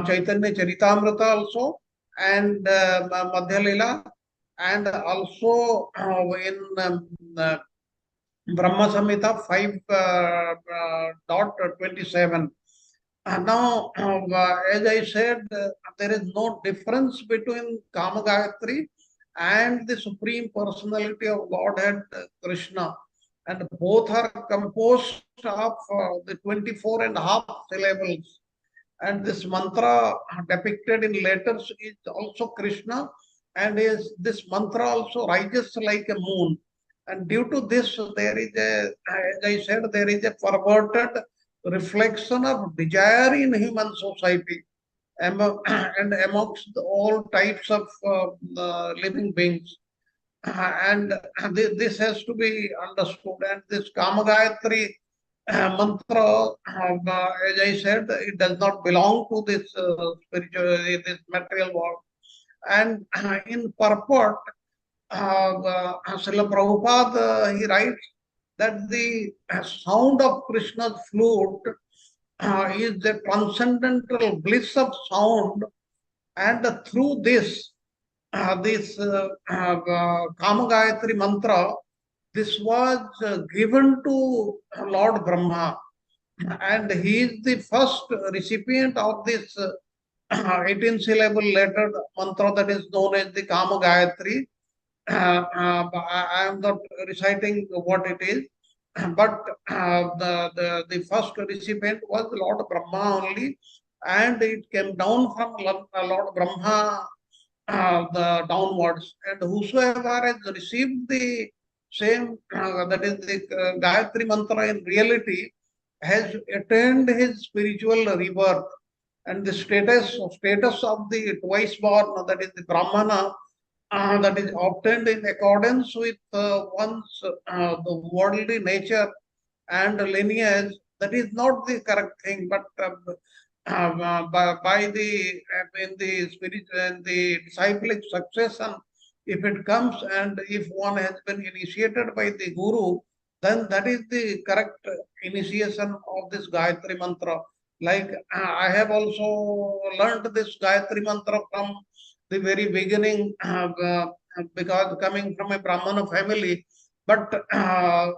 Chaitanya Charitamrita also, and Madhya Leela, and also in Brahma Samhita 5.27. Now, as I said, there is no difference between Kama Gayatri and the Supreme Personality of Godhead Krishna. And both are composed of the 24 and a half syllables. And this mantra depicted in letters is also Krishna, and this mantra also rises like a moon. And due to this, there is a, as I said, there is a perverted reflection of desire in human society and amongst all types of living beings. And this has to be understood. And this Kama Gayatri mantra, as I said, it does not belong to this spiritual, this material world. And in purport, Srila Prabhupada, he writes that the sound of Krishna's flute is the transcendental bliss of sound, and through this, Kama Gayatri mantra, this was given to Lord Brahma, and he is the first recipient of this 18 syllable lettered mantra that is known as the Kama Gayatri. I am not reciting what it is, but the first recipient was Lord Brahma only, and it came down from Lord Brahma the downwards, and whosoever has received the same, that is the Gayatri mantra in reality, has attained his spiritual rebirth, and the status of the twice born, that is the Brahmana, that is obtained in accordance with one's the worldly nature and lineage. That is not the correct thing, but by the in the spirit and the disciplic succession, if it comes and if one has been initiated by the guru, then that is the correct initiation of this Gayatri mantra. Like I have also learned this Gayatri mantra from the very beginning, because coming from a Brahmana family, but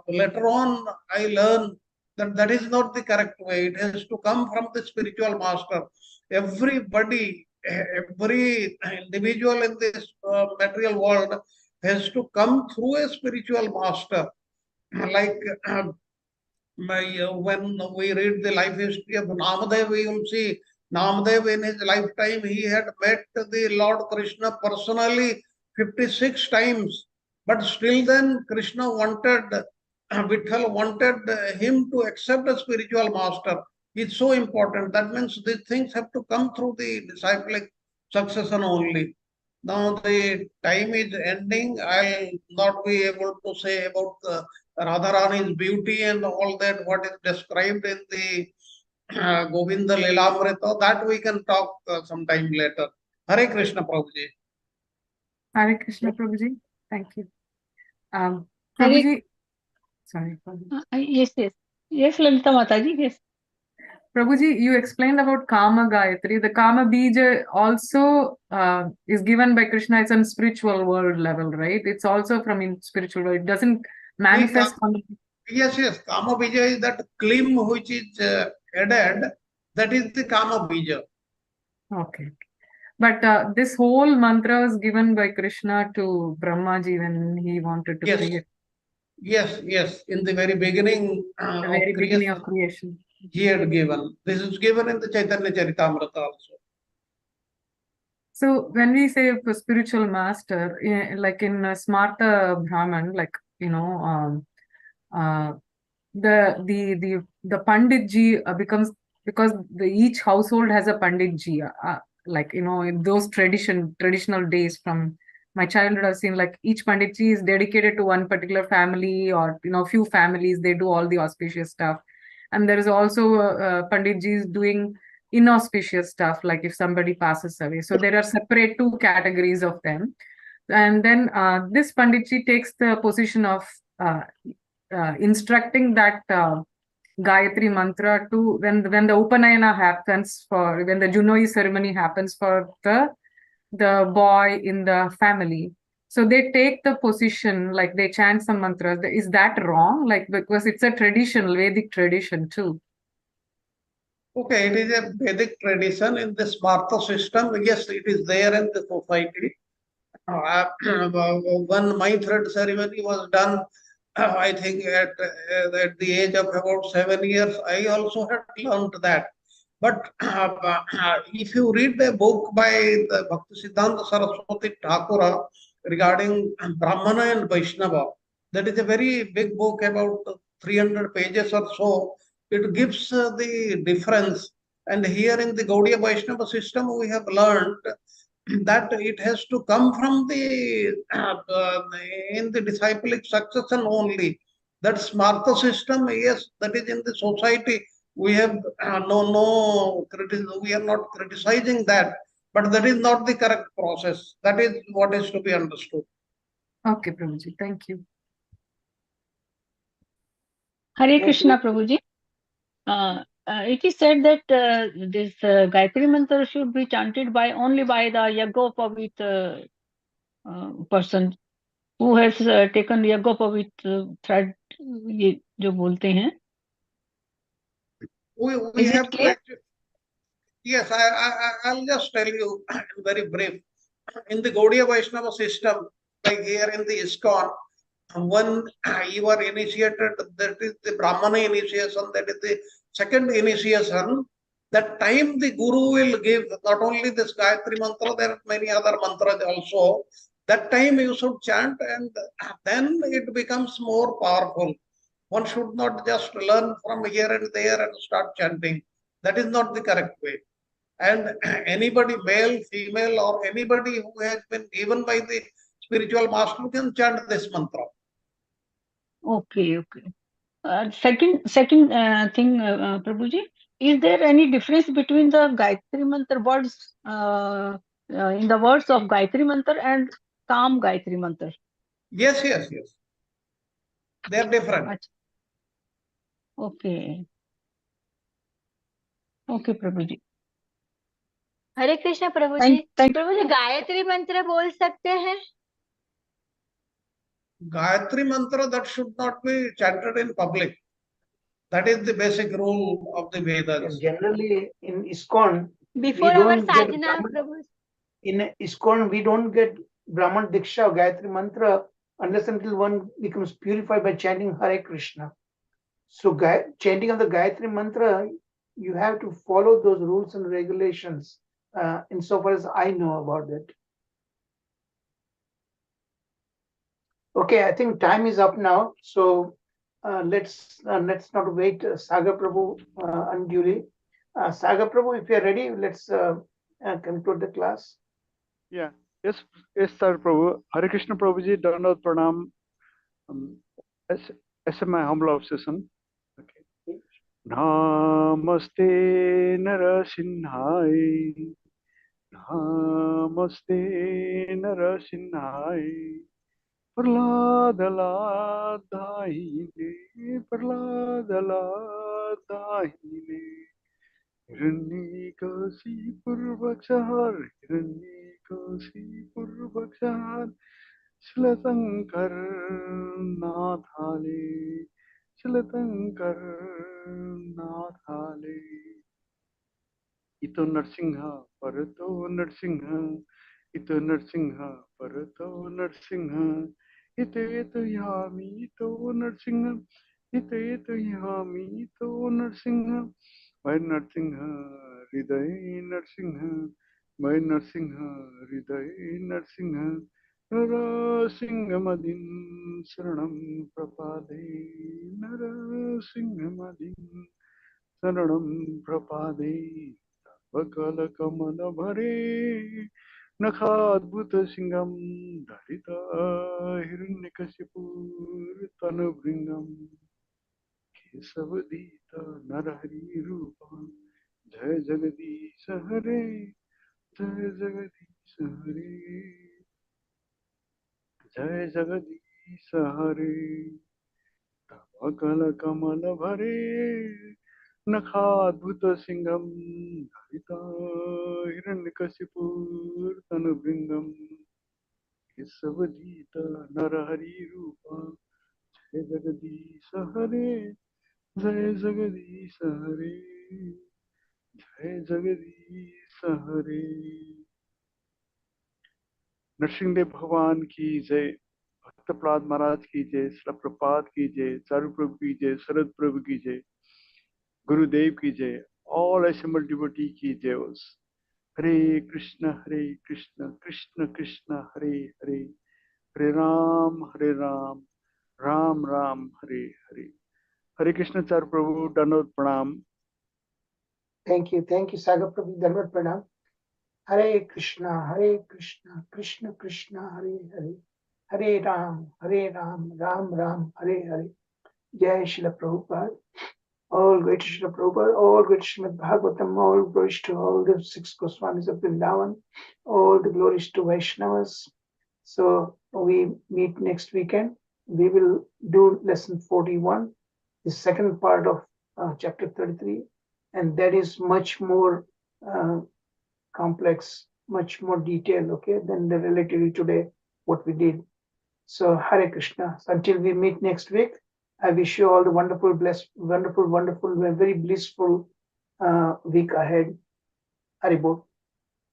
later on I learned that that is not the correct way. It has to come from the spiritual master. Everybody, every individual in this material world has to come through a spiritual master. Like when we read the life history of Namadev, we will see Namadev in his lifetime, he had met the Lord Krishna personally 56 times. But still then Krishna wanted, Vitthal wanted him to accept a spiritual master. It's so important. That means these things have to come through the disciplic succession only. Now the time is ending. I'll not be able to say about Radharani's beauty and all that, what is described in the Govinda Lilamrita, that we can talk sometime later. Hare Krishna, Prabhuji. Hare Krishna, Prabhuji. Thank you. Hare- Prabhuji, sorry. Prabhuji. Yes, Lalita Mataji, yes. Prabhuji, you explained about Kama Gayatri. The Kama Bija also is given by Krishna. It's on spiritual world level, right? It's also from in spiritual world. It doesn't manifest on the... Yes. Kama Bija is that klim which is added. That is the Kama Bija. Okay. But this whole mantra was given by Krishna to Brahmaji when he wanted to create. Yes. In the very beginning The very beginning of creation. He had given. This is given in the Chaitanya Charitamrita also. So when we say a spiritual master, like in Smarta Brahman, like the Panditji becomes, because each household has a Panditji, like in those traditional days from my childhood, I've seen like each Panditji is dedicated to one particular family, or few families. They do all the auspicious stuff, and there is also Panditjis doing inauspicious stuff, like if somebody passes away. So there are separate two categories of them. And then this Panditji takes the position of instructing that Gayatri mantra to when the Upanayana happens, for when the Junoi ceremony happens for the boy in the family. So they take the position, like they chant some mantras. Is that wrong? Like, because it's a tradition, Vedic tradition too. Okay, it is a Vedic tradition in the Smarta system. Yes, it is there in the society. When my thread ceremony was done, I think at the age of about 7 years, I also had learned that. But if you read a book by the Bhaktisiddhanta Saraswati Thakura regarding Brahmana and Vaishnava, that is a very big book, about 300 pages or so. It gives the difference. And here in the Gaudiya Vaishnava system, we have learned that it has to come from the in the disciplic succession only. That smartha system, yes, that is in the society. We have we are not criticizing that, but that is not the correct process. That is what is to be understood. Okay, Prabhuji, thank you. Hare Krishna, Prabhuji. It is said that this Gayatri Mantra should be chanted by only by the Yajnopavit person who has taken Yajnopavit thread, ये जो बोलते हैं. We Is have it to clear? actually, yes, I'll just tell you very brief. In the Gaudiya Vaishnava system, like here in the ISKCON, when you are initiated, that is the Brahmana initiation, that is the second initiation. That time the Guru will give not only this Gayatri mantra, there are many other mantras also. That time you should chant, and then it becomes more powerful. One should not just learn from here and there and start chanting. That is not the correct way. And anybody, male, female, or anybody who has been given by the spiritual master can chant this mantra. Okay. Second thing, Prabhuji, is there any difference between the Gayatri Mantra words in the words of Gayatri Mantra and Kam Gayatri Mantra? Yes. They are different. Okay, Prabhuji. Hare Krishna Prabhu ji. Thank प्रभु जी गायत्री मंत्र बोल सकते हैं? Gayatri mantra, that should not be chanted in public. That is the basic rule of the Vedas. Generally, in ISKCON, Before we our don't get sadhana, Prabhu. in ISKCON, we don't get Brahman Diksha or Gayatri Mantra unless until one becomes purified by chanting Hare Krishna. So chanting of the Gayatri Mantra, you have to follow those rules and regulations insofar as I know about it. Okay, I think time is up now. So let's not wait Sagar Prabhu unduly. Sagar Prabhu, if you're ready, let's conclude the class. Yeah. Yes, sir, Prabhu. Hare Krishna Prabhuji, Dhanavad Pranam. As my humble obsession. Okay. Namaste Narasimhai. Namaste Narasimhai. Prahladaladaine. Hiranyakasipurvakshar. Shilatankar Nathale. Ito Narsingha, Parato Narsingha. Ito Narsingha, Parato Narsingha. Ito Yami, Ito Narsingha. Ito Yami, Ito Narsingha. By Narsingha, Hriday Narsingha. By Narsingha, Hriday Narsingha. Narasimhamadin Saranam Prapade. Narasimhamadin Saranam Prapade. Vakala Bhare. Nakhadbhuta Singam Dharita Hiranyakasipur Tanubringam Kesavadita Narahari Rupa Jai Jagadisha Hare Jai Jagadisha Hare Jai Jagadisha Hare Vakala Kamala Bhare Nakhadbhuta Singam Dharita Hiranyakasipur Tanubringam Kesavadita Narahari Rupa Jai Jagadisha Hare Jai Jagadisha Hare Jai Jagadisha Hare Narasimhadeva भगवान की जय, भक्त प्रहलाद महाराज की जय, श्री प्रपात की जय, चारु प्रभु की जय, शरद प्रभु की जय, गुरुदेव की जय, all assembled devotee ki jayos. Hare Krishna, Krishna Krishna, Hare Hare, Hare Ram, Ram Ram, Hare Hare. Hare Krishna Char Prabhu, Dandavat Pranam. Thank you, Sagar Prabhu, Dharma Pranam. Hare Krishna, Krishna Krishna, Hare Hare, Hare Ram, Ram Ram, Hare Hare. Jai Srila Prabhupada. All great Srila Prabhupada, all great Srimad Bhagavatam, all glories to all the 6 Goswamis of Vrindavan, all the glories to Vaishnavas. So we meet next weekend. We will do lesson 41, the second part of chapter 33, and that is much more complex, much more detailed, okay, than the relatively today what we did. So Hare Krishna. So until we meet next week, I wish you all the wonderful, blessed, wonderful, very blissful week ahead. Haribol.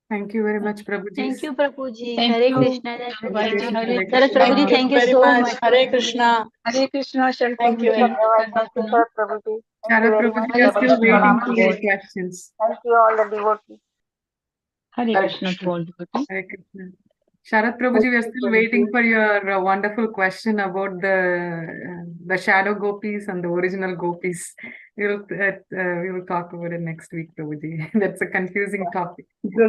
Thank you very much, Prabhuji. Thank you, Prabhuji. Thank Hare you. Krishna. Prabhuji, Hare Sarat Krishna. Prabhuji, thank you so much. Hare Krishna. Hare Krishna, Sharat Thank you Prabhuji. very much. Thank you, Pranam. Sir Prabhuji. Thank you Sharat very Prabhuji, much. we are still waiting for your Prabhuji. questions. Thank you all the devotees. Hare Krishna to all devotees. Hare Krishna. Sharat Prabhuji, we are still waiting for your wonderful question about the shadow gopis and the original gopis. We will talk about it next week, Prabhuji. That's a confusing topic.